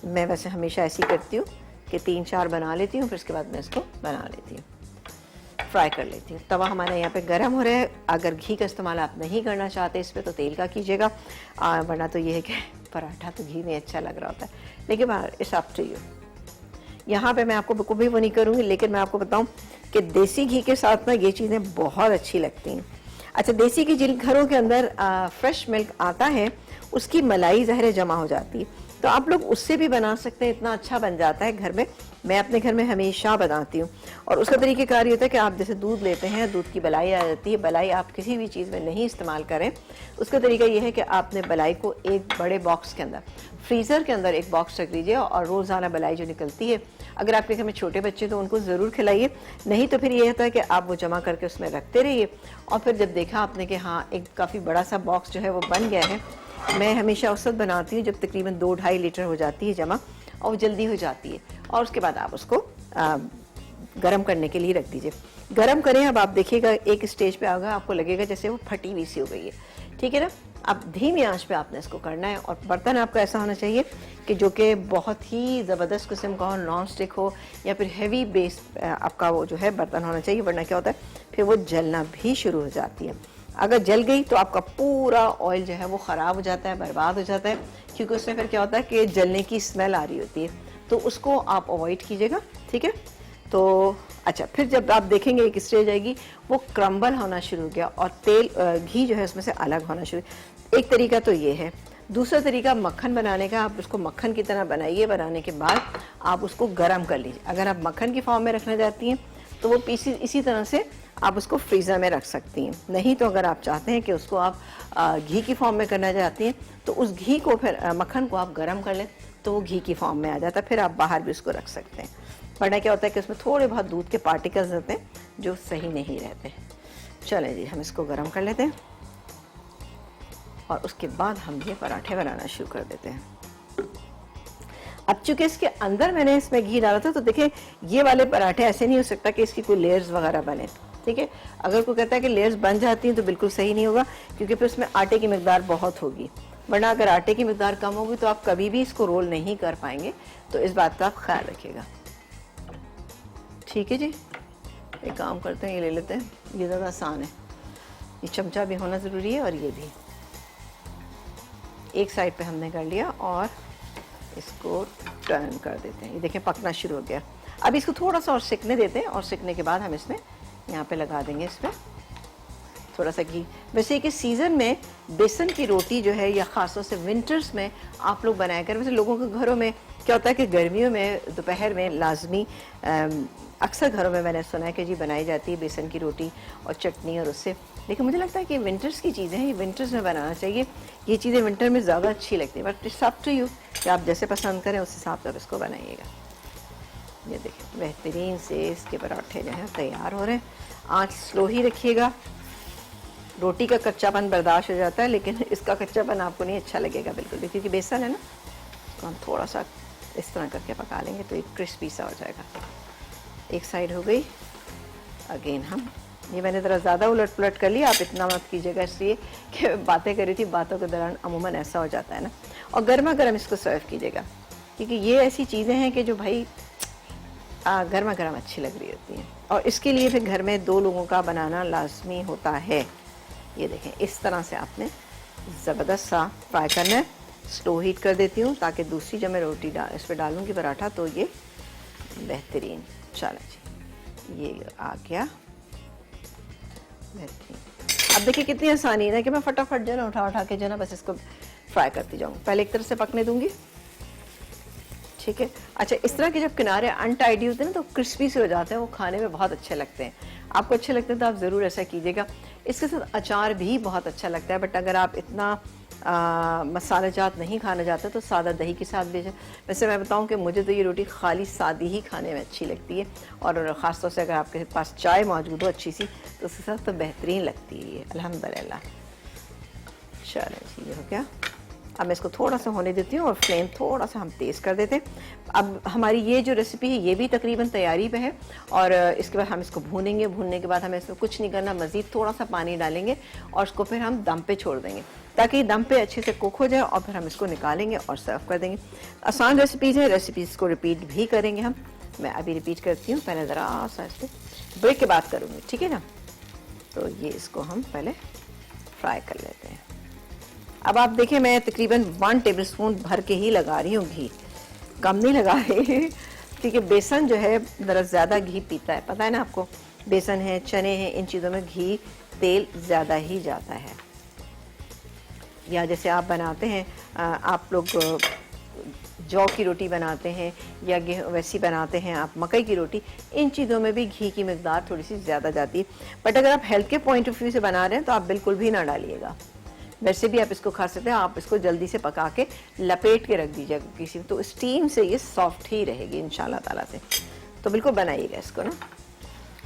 मैं वैसे हमेशा ऐसी करती हूँ कि 3-4 बना लेती हूँ, फिर उसके बाद मैं इसको बना लेती हूँ, फ्राई कर लेती हूँ। तवा हमारे यहाँ पे गर्म हो रहा है। अगर घी का इस्तेमाल आप नहीं करना चाहते इस पर तो तेल का कीजिएगा, वरना तो ये है कि पराठा तो घी में अच्छा लग रहा होता है, लेकिन इट्स अप टू यू। यहाँ पे मैं आपको बिल्कुल भी वो नहीं करूँगी, लेकिन मैं आपको बताऊँ कि देसी घी के साथ ना ये चीज़ें बहुत अच्छी लगती हैं। अच्छा, देसी घी जिन घरों के अंदर फ्रेश मिल्क आता है उसकी मलाई ज़ाहिर जमा हो जाती है, तो आप लोग उससे भी बना सकते हैं, इतना अच्छा बन जाता है घर में। मैं अपने घर में हमेशा बनाती हूँ। और उसका तरीक़ेकार ये होता है कि आप जैसे दूध लेते हैं, दूध की बलाई आ जाती है, बलाई आप किसी भी चीज़ में नहीं इस्तेमाल करें। उसका तरीका ये है कि आपने बलाई को एक बड़े बॉक्स के अंदर, फ्रीज़र के अंदर एक बॉक्स रख लीजिए, और रोज़ाना बलाई जो निकलती है, अगर आपके घर में छोटे बच्चे तो उनको ज़रूर खिलाइए, नहीं तो फिर ये होता है कि आप वो जमा करके उसमें रखते रहिए। और फिर जब देखा आपने कि हाँ एक काफ़ी बड़ा सा बॉक्स जो है वो बन गया है, मैं हमेशा उस वक्त बनाती हूँ जब तकरीबन 2-2.5 लीटर हो जाती है जमा, और जल्दी हो जाती है। और उसके बाद आप उसको गरम करने के लिए रख दीजिए। गरम करें, अब आप देखिएगा एक स्टेज पे आएगा, आपको लगेगा जैसे वो फटी हुई सी हो गई है, ठीक है ना। अब धीमी आंच पे आपने इसको करना है, और बर्तन आपका ऐसा होना चाहिए कि जो कि बहुत ही ज़बरदस्त किस्म का हो, नॉन स्टिक हो, या फिर हैवी बेस आपका वो जो है बर्तन होना चाहिए, वरना क्या होता है फिर वो जलना भी शुरू हो जाती है। अगर जल गई तो आपका पूरा ऑयल जो है वो ख़राब हो जाता है, बर्बाद हो जाता है, क्योंकि उसमें फिर क्या होता है कि जलने की स्मेल आ रही होती है, तो उसको आप अवॉइड कीजिएगा, ठीक है। तो अच्छा, फिर जब आप देखेंगे एक स्टेज आएगी वो क्रम्बल होना शुरू हो गया और तेल घी जो है उसमें से अलग होना शुरू। एक तरीका तो ये है। दूसरा तरीका मक्खन बनाने का, आप उसको मक्खन की तरह बनाइए, बनाने के बाद आप उसको गर्म कर लीजिए। अगर आप मक्खन की फॉर्म में रखना चाहती हैं तो वो पीसी इसी तरह से आप उसको फ्रीज़र में रख सकती हैं। नहीं तो अगर आप चाहते हैं कि उसको आप घी की फॉर्म में करना चाहती हैं तो उस घी को फिर मक्खन को आप गर्म कर लें तो वो घी की फॉर्म में आ जाता है, फिर आप बाहर भी उसको रख सकते हैं। वरना क्या होता है कि उसमें थोड़े बहुत दूध के पार्टिकल्स रहते हैं जो सही नहीं रहते। चलें जी, हम इसको गर्म कर लेते हैं और उसके बाद हम ये पराठे बनाना शुरू कर देते हैं। अब चूंकि इसके अंदर मैंने इसमें घी डाला था तो देखिए ये वाले पराठे ऐसे नहीं हो सकता कि इसकी कोई लेयर्स वगैरह बने, ठीक है। अगर कोई कहता है कि लेयर्स बन जाती हैं तो बिल्कुल सही नहीं होगा, क्योंकि फिर उसमें आटे की मिकदार बहुत होगी। वरना अगर आटे की मिकदार कम होगी तो आप कभी भी इसको रोल नहीं कर पाएंगे, तो इस बात का आप ख्याल रखिएगा, ठीक है जी। एक काम करते हैं, ये ले लेते हैं, ये ज़्यादा आसान है। ये चमचा भी होना ज़रूरी है और ये भी। एक साइड पे हमने कर लिया और इसको टर्न कर देते हैं। ये देखें पकना शुरू हो गया। अब इसको थोड़ा सा और सिकने देते हैं, और सिकने के बाद हम इसमें यहाँ पे लगा देंगे इस पर थोड़ा सा घी। वैसे कि सीज़न में बेसन की रोटी जो है, या ख़ासतौर से विंटर्स में आप लोग बनाया करें। वैसे लोगों के घरों में क्या होता है कि गर्मियों में दोपहर में लाजमी अक्सर घरों में मैंने सुना है कि जी बनाई जाती है बेसन की रोटी और चटनी और उससे, लेकिन मुझे लगता है कि विंटर्स की चीज़ें हैं, ये विंटर्स में बनाना चाहिए। ये चीज़ें विंटर में ज़्यादा अच्छी लगती हैं, but it's up to you कि आप जैसे पसंद करें उस हिसाब से आप इसको बनाइएगा। ये देखिए बेहतरीन से इसके पराठे जो हैं तैयार हो रहे हैं। आँच स्लो ही रखिएगा। रोटी का कच्चापन बर्दाश्त हो जाता है, लेकिन इसका कच्चापन आपको नहीं अच्छा लगेगा बिल्कुल भी, क्योंकि बेसन है ना। तो हम थोड़ा सा इस तरह करके पका लेंगे तो एक क्रिस्पी सा हो जाएगा। एक साइड हो गई। अगेन हम ये मैंने ज़रा ज़्यादा उलट पुलट कर लिया, आप इतना मत कीजिएगा, इसलिए कि बातें कर रही थी, बातों के दौरान अमूमन ऐसा हो जाता है ना। और गर्मा गर्म इसको सर्व कीजिएगा, क्योंकि ये ऐसी चीज़ें हैं कि जो भाई गर्मा गर्म अच्छी लग रही होती हैं। और इसके लिए फिर घर में 2 लोगों का बनाना लाजमी होता है। ये देखें इस तरह से आपने ज़बरदस्त सा फ्राई करना है। स्लो हीट कर देती हूँ ताकि दूसरी जब मैं रोटी इस पर डालूँगी पराठा तो ये बेहतरीन। चलो जी, ये आ गया बेहतरीन। अब देखिए कितनी आसानी है ना कि मैं फटाफट जो ना उठा के जो ना बस इसको फ्राई करती जाऊँ। पहले एक तरफ से पकने दूँगी, ठीक है। अच्छा, इस तरह के जब किनारे अनटाइडी होते हैं ना तो क्रिस्पी से हो जाते हैं, वो खाने में बहुत अच्छे लगते हैं। आपको अच्छे लगते हैं तो आप ज़रूर ऐसा कीजिएगा। इसके साथ अचार भी बहुत अच्छा लगता है, बट अगर आप इतना मसालेजात नहीं खाना चाहते तो सादा दही के साथ भी। वैसे मैं बताऊं कि मुझे तो ये रोटी खाली सादी ही खाने में अच्छी लगती है, और ख़ास तौर से अगर आपके पास चाय मौजूद हो अच्छी सी तो उसके साथ तो बेहतरीन लगती है ये, अल्हम्दुलिल्लाह। चलो जी, ये हो गया। अब मैं इसको थोड़ा सा होने देती हूँ और फ्लेम थोड़ा सा हम तेज़ कर देते हैं। अब हमारी ये जो रेसिपी है ये भी तकरीबन तैयारी पे है, और इसके बाद हम इसको भूनेंगे। भूनने के बाद हमें इसमें कुछ नहीं करना, मज़ीद थोड़ा सा पानी डालेंगे और इसको फिर हम दम पे छोड़ देंगे ताकि दम पे अच्छे से कुक हो जाए, और फिर हम इसको निकालेंगे और सर्व कर देंगे। आसान रेसिपीज़ हैं, रेसिपीज़ को रिपीट भी करेंगे हम। मैं अभी रिपीट करती हूँ, पहले ज़रा सा इस पर ब्रेक के बाद करूँगी, ठीक है ना। तो ये इसको हम पहले फ्राई कर लेते हैं। अब आप देखें मैं तकरीबन 1 टेबलस्पून भर के ही लगा रही हूँ घी, कम नहीं लगा रही क्योंकि बेसन जो है ज़रा ज़्यादा घी पीता है, पता है ना आपको। बेसन है, चने हैं, इन चीज़ों में घी तेल ज़्यादा ही जाता है। या जैसे आप बनाते हैं, आप लोग जौ की रोटी बनाते हैं या वैसी बनाते हैं आप मकई की रोटी, इन चीज़ों में भी घी की मिकदार थोड़ी सी ज़्यादा जाती है। बट अगर आप हेल्थ के पॉइंट ऑफ व्यू से बना रहे हैं तो आप बिल्कुल भी ना डालिएगा। वैसे भी आप इसको खा सकते हैं, आप इसको जल्दी से पका के लपेट के रख दीजिएगा किसी, तो स्टीम से ये सॉफ्ट ही रहेगी इंशाल्लाह ताला से। तो बिल्कुल बनाइएगा इसको ना।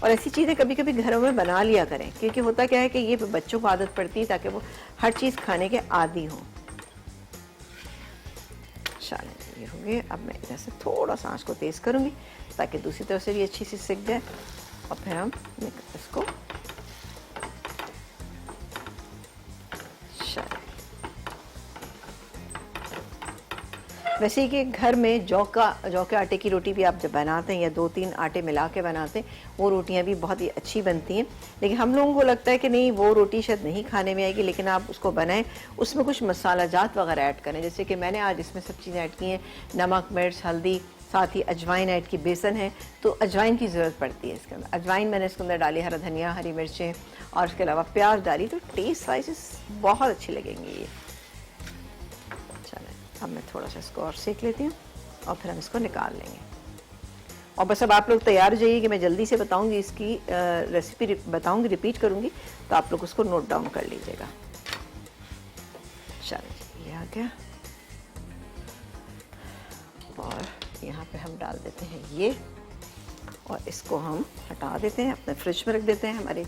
और ऐसी चीज़ें कभी कभी घरों में बना लिया करें, क्योंकि होता क्या है कि ये बच्चों को आदत पड़ती है ताकि वो हर चीज़ खाने के आदी हों। चलें। ये हो गए। अब मैं इधर से थोड़ा सा आँच को तेज़ करूँगी ताकि दूसरी तरफ से भी अच्छी सी सिक जाए, और फिर हम इसको वैसे कि घर में जौ के आटे की रोटी भी आप जब बनाते हैं या 2-3 आटे मिला के बनाते हैं, वो रोटियां भी बहुत ही अच्छी बनती हैं। लेकिन हम लोगों को लगता है कि नहीं, वो रोटी शायद नहीं खाने में आएगी, लेकिन आप उसको बनाएं, उसमें कुछ मसाला जात वगैरह ऐड करें। जैसे कि मैंने आज इसमें सब चीज़ें ऐड की हैं, नमक, मिर्च, हल्दी, साथ ही अजवाइन ऐड की, बेसन है तो अजवाइन की ज़रूरत पड़ती है इसके अंदर। अजवाइन मैंने इसके अंदर डाली, हरा धनिया, हरी मिर्चें और उसके अलावा प्याज डाली, तो टेस्ट वाइज बहुत अच्छी लगेंगी ये। अब मैं थोड़ा सा इसको और सेक लेती हूँ और फिर हम इसको निकाल लेंगे। और बस अब आप लोग तैयार हो जाइए कि मैं जल्दी से बताऊंगी, इसकी रेसिपी बताऊंगी, रिपीट करूंगी, तो आप लोग उसको नोट डाउन कर लीजिएगा। चलिए, ये आ गया और यहाँ पे हम डाल देते हैं ये, और इसको हम हटा देते हैं, अपने फ्रिज में रख देते हैं हमारे।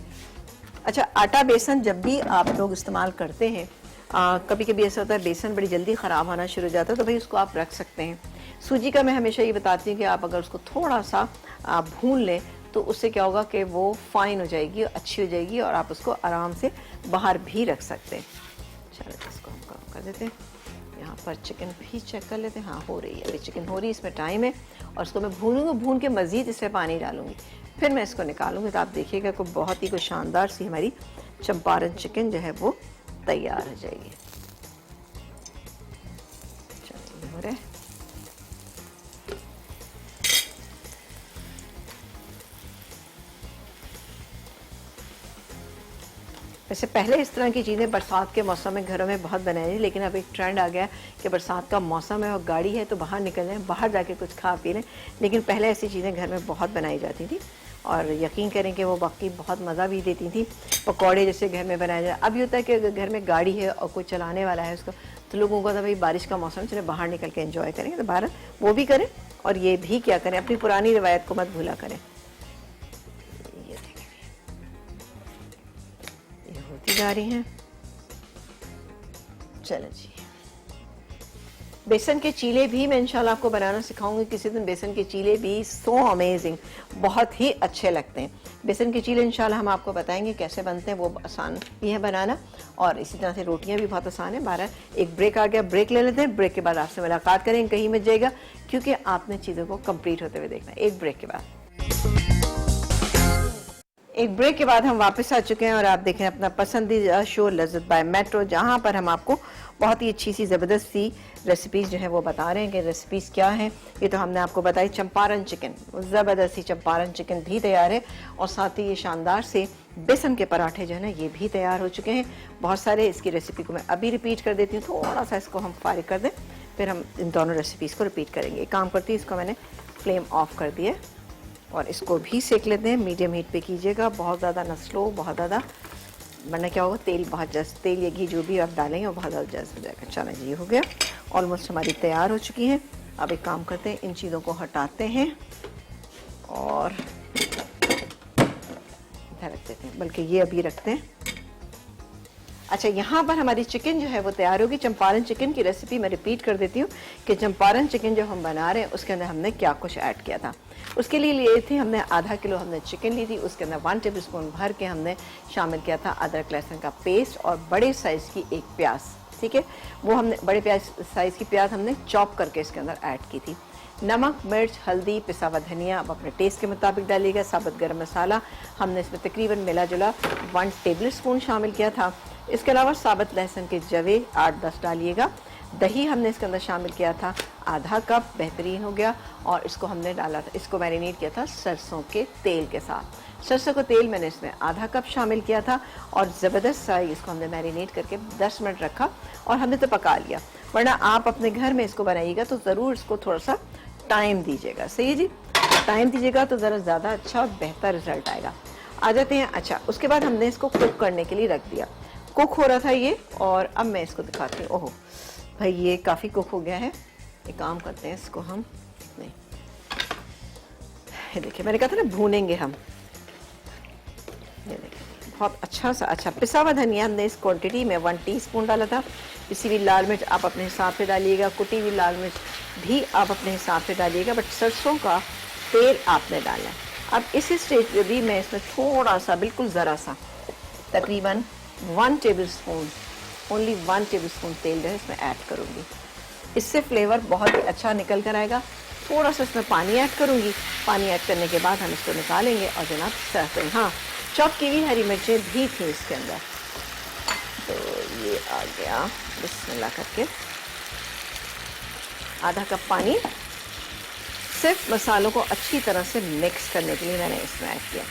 अच्छा, आटा बेसन जब भी आप लोग इस्तेमाल करते हैं, कभी कभी ऐसा होता है बेसन बड़ी जल्दी ख़राब होना शुरू हो जाता है, तो भाई उसको आप रख सकते हैं। सूजी का मैं हमेशा ये बताती हूँ कि आप अगर उसको थोड़ा सा भून लें तो उससे क्या होगा कि वो फाइन हो जाएगी, अच्छी हो जाएगी, और आप उसको आराम से बाहर भी रख सकते हैं। चलो इसको हम कम कर देते हैं। यहाँ पर चिकन भी चेक कर लेते हैं। हाँ, हो रही है, अभी चिकन हो रही है, इसमें टाइम है। और इसको मैं भूनूंगी, भून के मज़ीद इसमें पानी डालूंगी, फिर मैं इसको निकालूंगी, तो आप देखिएगा कि बहुत ही कोई शानदार सी हमारी चंपारण चिकन जो है वो तैयार हो जाएगी। चलिए, हो रहा है। वैसे पहले इस तरह की चीज़ें बरसात के मौसम में घरों में बहुत बनाई थी, लेकिन अब एक ट्रेंड आ गया कि बरसात का मौसम है और गाड़ी है तो बाहर निकल जाएं, बाहर जाके कुछ खा पी लें। लेकिन पहले ऐसी चीज़ें घर में बहुत बनाई जाती थी और यकीन करें कि वो बाकी बहुत मज़ा भी देती थी। पकौड़े जैसे घर में बनाए जाए। अब ये होता है कि अगर घर में गाड़ी है और कोई चलाने वाला है उसको, तो लोगों को तो भाई बारिश का मौसम, चले बाहर निकल के एंजॉय करेंगे, तो बाहर वो भी करें और ये भी क्या करें, अपनी पुरानी रिवायत को मत भूला करें। ये होती जा रही हैं। चलो जी, बेसन के चीले भी मैं इंशाल्लाह आपको बनाना सिखाऊंगी किसी दिन। बेसन के चीले भी सो अमेजिंग, बहुत ही अच्छे लगते हैं। बेसन के चीले इंशाल्लाह हम आपको बताएंगे कैसे बनते हैं, वो आसान भी है बनाना, और इसी तरह से रोटियां भी बहुत आसान है। 12 एक ब्रेक आ गया, ब्रेक ले लेते हैं। ब्रेक के बाद आपसे मुलाकात करेंगे, कहीं मत जाइएगा, क्योंकि आपने चीज़ों को कंप्लीट होते हुए देखना है। एक ब्रेक के बाद हम वापस आ चुके हैं और आप देखें अपना पसंदीदा शो लज़्ज़त बाय मेट्रो, जहां पर हम आपको बहुत ही अच्छी सी ज़बरदस्त सी रेसिपीज़ जो है वो बता रहे हैं कि रेसिपीज़ क्या हैं। ये तो हमने आपको बताई चंपारण चिकन, ज़बरदस्त सी चंपारण चिकन भी तैयार है, और साथ ही ये शानदार से बेसन के पराठे जो है ना, ये भी तैयार हो चुके हैं बहुत सारे। इसकी रेसिपी को मैं अभी रिपीट कर देती हूँ, थोड़ा सा इसको हम फारिग कर दें, फिर हम इन दोनों रेसिपीज़ को रिपीट करेंगे। एक काम करती है, इसको मैंने फ्लेम ऑफ कर दिया और इसको भी सेक लेते हैं। मीडियम हीट पे कीजिएगा, बहुत ज़्यादा न स्लो, बहुत ज़्यादा, वरना क्या होगा, तेल बहुत जस्ट, तेल या घी जो भी आप डालेंगे वो बहुत ज़्यादा जस्ट हो जाएगा। चलो जी, हो गया, ऑलमोस्ट हमारी तैयार हो चुकी हैं। अब एक काम करते हैं, इन चीज़ों को हटाते हैं और इधर रख देते हैं, बल्कि ये अभी रखते हैं। अच्छा, यहाँ पर हमारी चिकन जो है वो तैयार होगी। चंपारण चिकन की रेसिपी मैं रिपीट कर देती हूँ कि चंपारण चिकन जो हम बना रहे हैं उसके अंदर हमने क्या कुछ ऐड किया था। उसके लिए लिए थे हमने आधा किलो हमने चिकन ली थी, उसके अंदर 1 टेबल स्पून भर के हमने शामिल किया था अदरक लहसुन का पेस्ट और बड़े साइज़ की एक प्याज। ठीक है, वो हमने बड़े साइज़ की प्याज हमने चॉप करके इसके अंदर ऐड की थी। नमक, मिर्च, हल्दी, पिसा हुआ धनिया आप अपने टेस्ट के मुताबिक डालिएगा। साबुत गरम मसाला हमने इसमें तकरीबन मिला जुला 1 टेबल स्पून शामिल किया था। इसके अलावा साबुत लहसुन के जवे 8-10 डालिएगा। दही हमने इसके अंदर शामिल किया था आधा कप, बेहतरीन हो गया। और इसको हमने डाला था, इसको मैरिनेट किया था सरसों के तेल के साथ। सरसों का तेल मैंने इसमें आधा कप शामिल किया था और ज़बरदस्त सा इसको हमने मैरिनेट करके 10 मिनट रखा और हमने तो पका लिया। वरना आप अपने घर में इसको बनाइएगा तो ज़रूर इसको थोड़ा सा टाइम दीजिएगा। सही है जी, टाइम दीजिएगा तो ज़रा ज़्यादा अच्छा और बेहतर रिजल्ट आएगा। आ जाते हैं। अच्छा, उसके बाद हमने इसको कुक करने के लिए रख दिया। कुक हो रहा था ये, और अब मैं इसको दिखाती हूँ। ओहो भाई, ये काफ़ी कुक हो गया है। एक काम करते हैं, इसको हम नहीं, ये देखिए मैंने कहा था ना भूनेंगे हम, ये देखिए बहुत अच्छा पिसा हुआ धनिया हमने इस क्वांटिटी में 1 टीस्पून डाला था। पिसी हुई लाल मिर्च आप अपने हिसाब से डालिएगा, कुटी हुई लाल मिर्च भी आप अपने हिसाब से डालिएगा, बट सरसों का तेल आपने डालना है। अब इस स्टेज पे भी मैं इसमें थोड़ा सा, बिल्कुल ज़रा सा, तकरीबन 1 table spoon, only 1 table spoon तेल जो है इसमें ऐड करूँगी। इससे फ्लेवर बहुत ही अच्छा निकल कर आएगा। थोड़ा सा इसमें पानी ऐड करूँगी। पानी ऐड करने के बाद हम इसको निकालेंगे और जनाब सर्व करेंगे। हाँ, चॉप की हुई हरी मिर्चें भी थी इसके अंदर, तो ये आ गया। बिस्मिल्लाह करके आधा कप पानी सिर्फ मसालों को अच्छी तरह से मिक्स करने के लिए मैंने इसमें ऐड किया।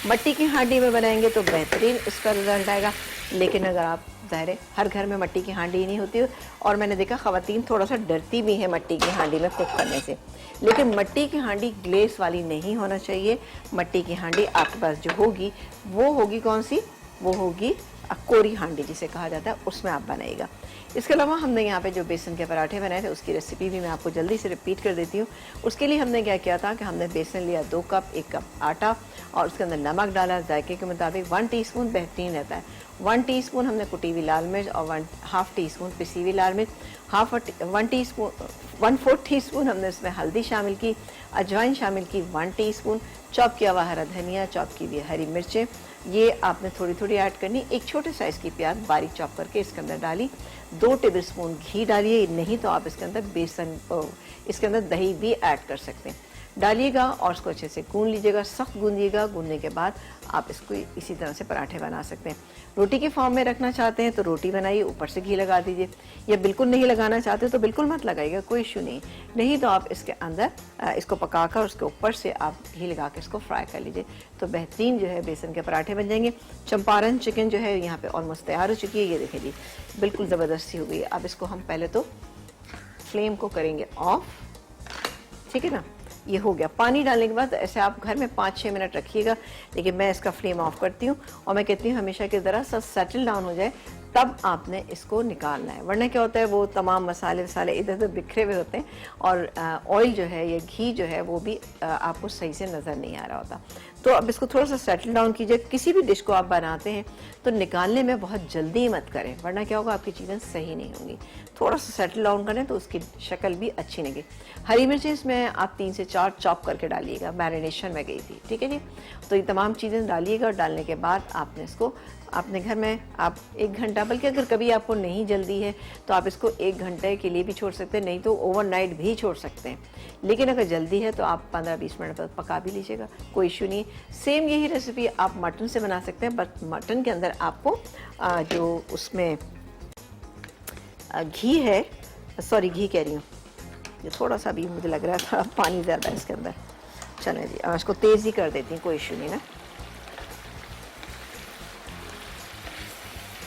मट्टी की हांडी में बनाएंगे तो बेहतरीन इसका रिजल्ट आएगा, लेकिन अगर आप, ज़ाहिर है हर घर में मट्टी की हांडी नहीं होती, और मैंने देखा ख़वातीन थोड़ा सा डरती भी हैं मट्टी की हांडी में कुक करने से, लेकिन मट्टी की हांडी ग्लेस वाली नहीं होना चाहिए। मट्टी की हांडी आपके पास जो होगी वो होगी कौन सी, वो होगी कोरी हांडी जिसे कहा जाता है, उसमें आप बनाइएगा। इसके अलावा हमने यहाँ पे जो बेसन के पराठे बनाए थे उसकी रेसिपी भी मैं आपको जल्दी से रिपीट कर देती हूँ। उसके लिए हमने क्या किया था कि हमने बेसन लिया 2 कप, 1 कप आटा, और उसके अंदर नमक डाला जायके के मुताबिक। 1 टीस्पून बेहतरीन रहता है। 1 टीस्पून हमने कुटी हुई लाल मिर्च और 1/2 टीस्पून पिसी हुई लाल मिर्च, 1/4 टीस्पून हमने इसमें हल्दी शामिल की, अजवाइन शामिल की 1 टीस्पून, चॉप किया हुआ हरा धनिया, चॉप की हुई हरी मिर्चें, ये आपने थोड़ी थोड़ी ऐड करनी। एक छोटे साइज़ की प्याज बारीक चॉप करके इसके अंदर डाली। 2 टेबल स्पून घी डालिए, नहीं तो आप इसके अंदर इसके अंदर दही भी ऐड कर सकते हैं। डालिएगा और उसको अच्छे से गूंद लीजिएगा, सख्त गूंदिएगा। गूंदने के बाद आप इसको इसी तरह से पराठे बना सकते हैं। रोटी के फॉर्म में रखना चाहते हैं तो रोटी बनाइए, ऊपर से घी लगा दीजिए, या बिल्कुल नहीं लगाना चाहते तो बिल्कुल मत लगाइएगा, कोई इशू नहीं तो आप इसके अंदर इसको पकाकर उसके ऊपर से आप घी लगा के इसको फ्राई कर लीजिए, तो बेहतरीन जो है बेसन के पराठे बन जाएंगे। चंपारण चिकन जो है यहाँ पे ऑलमोस्ट तैयार हो चुकी है, ये देखिए जी, बिल्कुल ज़बरदस्ती हो गई। अब इसको हम पहले तो फ्लेम को करेंगे ऑफ, ठीक है ना। ये हो गया। पानी डालने के बाद ऐसे आप घर में 5-6 मिनट रखिएगा, लेकिन मैं इसका फ्लेम ऑफ करती हूँ और मैं कहती हूँ हमेशा कि ज़रा सा सेटल डाउन हो जाए तब आपने इसको निकालना है, वरना क्या होता है वो तमाम मसाले वसाले इधर उधर बिखरे हुए होते हैं और ऑयल जो है या घी जो है वो भी आपको सही से नज़र नहीं आ रहा होता। तो अब इसको थोड़ा सा सेटल डाउन कीजिए। किसी भी डिश को आप बनाते हैं तो निकालने में बहुत जल्दी मत करें, वरना क्या होगा आपकी चीज़ें सही नहीं होंगी। थोड़ा सा सेटल डाउन करें तो उसकी शक्ल भी अच्छी लगेगी। हरी मिर्चें इसमें आप 3 से 4 चॉप करके डालिएगा, मैरिनेशन में गई थी, ठीक है जी। तो ये तमाम चीज़ें डालिएगा और डालने के बाद आपने इसको अपने घर में आप 1 घंटा, बल्कि अगर कभी आपको नहीं जल्दी है तो आप इसको 1 घंटे के लिए भी छोड़ सकते हैं, नहीं तो ओवरनाइट भी छोड़ सकते हैं। लेकिन अगर जल्दी है तो आप 15-20 मिनट तक पका भी लीजिएगा, कोई इशू नहीं। सेम यही रेसिपी आप मटन से बना सकते हैं, बट मटन के अंदर आपको जो उसमें घी है, सॉरी घी कह रही हूँ, ये थोड़ा सा भी मुझे लग रहा था पानी ज़्यादा है इसके अंदर। चलें जी, इसको तेज़ ही कर देती हूँ, कोई इशू नहीं ना।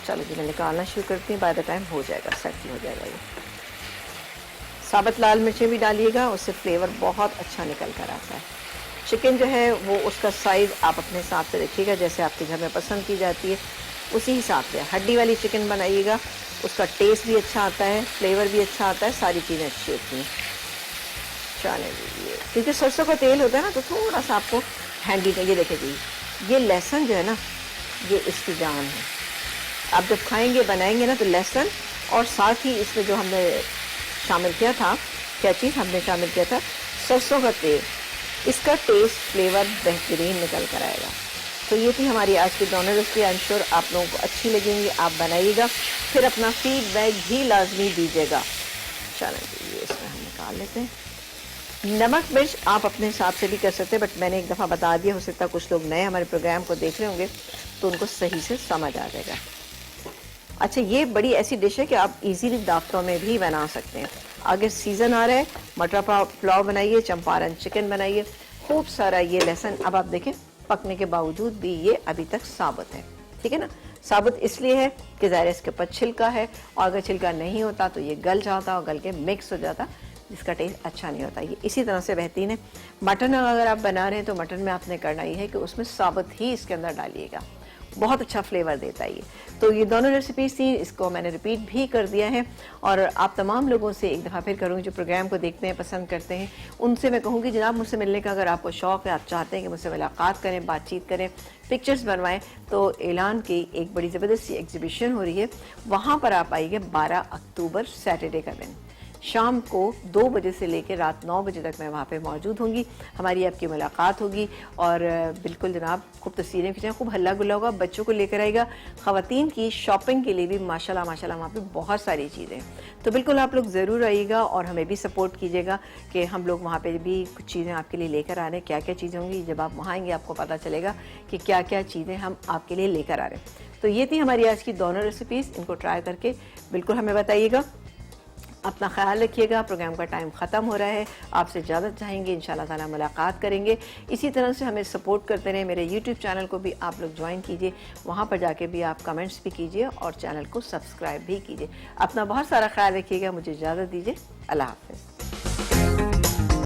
चलो जी, मैं निकालना शुरू करती हूँ, बाय द टाइम हो जाएगा, सेटल हो जाएगा ये। साबुत लाल मिर्चें भी डालिएगा, उससे फ्लेवर बहुत अच्छा निकल कर आता है। चिकन जो है वो उसका साइज़ आप अपने हिसाब से रखिएगा, जैसे आपके घर में पसंद की जाती है उसी हिसाब से। हड्डी वाली चिकन बनाइएगा, उसका टेस्ट भी अच्छा आता है, फ्लेवर भी अच्छा आता है, सारी चीज़ें अच्छी होती हैं। चलें जी, ये क्योंकि सरसों का तेल होता है ना तो थोड़ा सा आपको हैंडी। ये देखें जी, ये लहसुन जो है ना ये इसकी जान है। आप जब खाएंगे बनाएंगे ना तो लहसुन, और साथ ही इसमें जो हमने शामिल किया था, क्या चीज़ हमने शामिल किया था, सरसों का तेल, इसका टेस्ट फ्लेवर बेहतरीन निकल कर आएगा। तो ये थी हमारी आज की दोनों रेसिपी। आई एम श्योर आप लोगों को अच्छी लगेंगी, आप बनाइएगा, फिर अपना फीडबैक भी लाजमी दीजिएगा। चलें जी, ये इसमें हम निकाल लेते हैं। नमक मिर्च आप अपने हिसाब से भी कर सकते हैं, बट मैंने एक दफ़ा बता दिया, हो सकता है कुछ लोग नए हमारे प्रोग्राम को देख रहे होंगे तो उनको सही से समझ आ जाएगा। अच्छा, ये बड़ी ऐसी डिश है कि आप इजीली दावतों में भी बना सकते हैं। आगे सीज़न आ रहा है, मटर पुलाव बनाइए, चंपारण चिकन बनाइए, खूब सारा ये लहसुन। अब आप देखें पकने के बावजूद भी ये अभी तक साबुत है, ठीक है ना। साबुत इसलिए है कि ज़ाहिर इसके ऊपर छिलका है, और अगर छिलका नहीं होता तो ये गल जाता और गल के मिक्स हो जाता, जिसका टेस्ट अच्छा नहीं होता। ये इसी तरह से बेहतरीन है। मटन अगर आप बना रहे हैं तो मटन में आपने करना ये है कि उसमें साबुत ही इसके अंदर डालिएगा, बहुत अच्छा फ्लेवर देता है ये। तो ये दोनों रेसिपीज़ थी, इसको मैंने रिपीट भी कर दिया है। और आप तमाम लोगों से एक दफ़ा फिर करूँगी जो प्रोग्राम को देखते हैं, पसंद करते हैं, उनसे मैं कहूँगी जनाब मुझसे मिलने का अगर आपको शौक़ है, आप चाहते हैं कि मुझसे मुलाकात करें, बातचीत करें, पिक्चर्स बनवाएं, तो ऐलान की एक बड़ी ज़बरदस्त सी एग्जीबिशन हो रही है, वहाँ पर आप आइए 12 अक्टूबर सैटरडे का दिन शाम को 2 बजे से लेकर रात 9 बजे तक मैं वहाँ पे मौजूद होंगी। हमारी आपकी मुलाकात होगी और बिल्कुल जनाब खूब तस्वीरें खींचें, खूब हल्ला गुल्ला होगा, बच्चों को लेकर आएगा। ख़वातीन की शॉपिंग के लिए भी माशाल्लाह माशाल्लाह वहाँ पे बहुत सारी चीज़ें हैं। तो बिल्कुल आप लोग ज़रूर आइएगा और हमें भी सपोर्ट कीजिएगा कि हम लोग वहाँ पर भी कुछ चीज़ें आपके लिए लेकर आ रहे हैं। क्या क्या चीज़ें होंगी, जब आप वहाँ आएंगे आपको पता चलेगा कि क्या क्या चीज़ें हम आपके लिए लेकर आ रहे हैं। तो ये थी हमारी आज की दोनों रेसिपीज़, इनको ट्राई करके बिल्कुल हमें बताइएगा। अपना ख्याल रखिएगा। प्रोग्राम का टाइम ख़त्म हो रहा है, आपसे इजाज़त चाहेंगे, इंशाल्लाह ताला मुलाकात करेंगे। इसी तरह से हमें सपोर्ट करते रहें। मेरे यूट्यूब चैनल को भी आप लोग ज्वाइन कीजिए, वहाँ पर जाके भी आप कमेंट्स भी कीजिए और चैनल को सब्सक्राइब भी कीजिए। अपना बहुत सारा ख्याल रखिएगा। मुझे इजाज़त दीजिए। अल्लाह हाफ़िज़।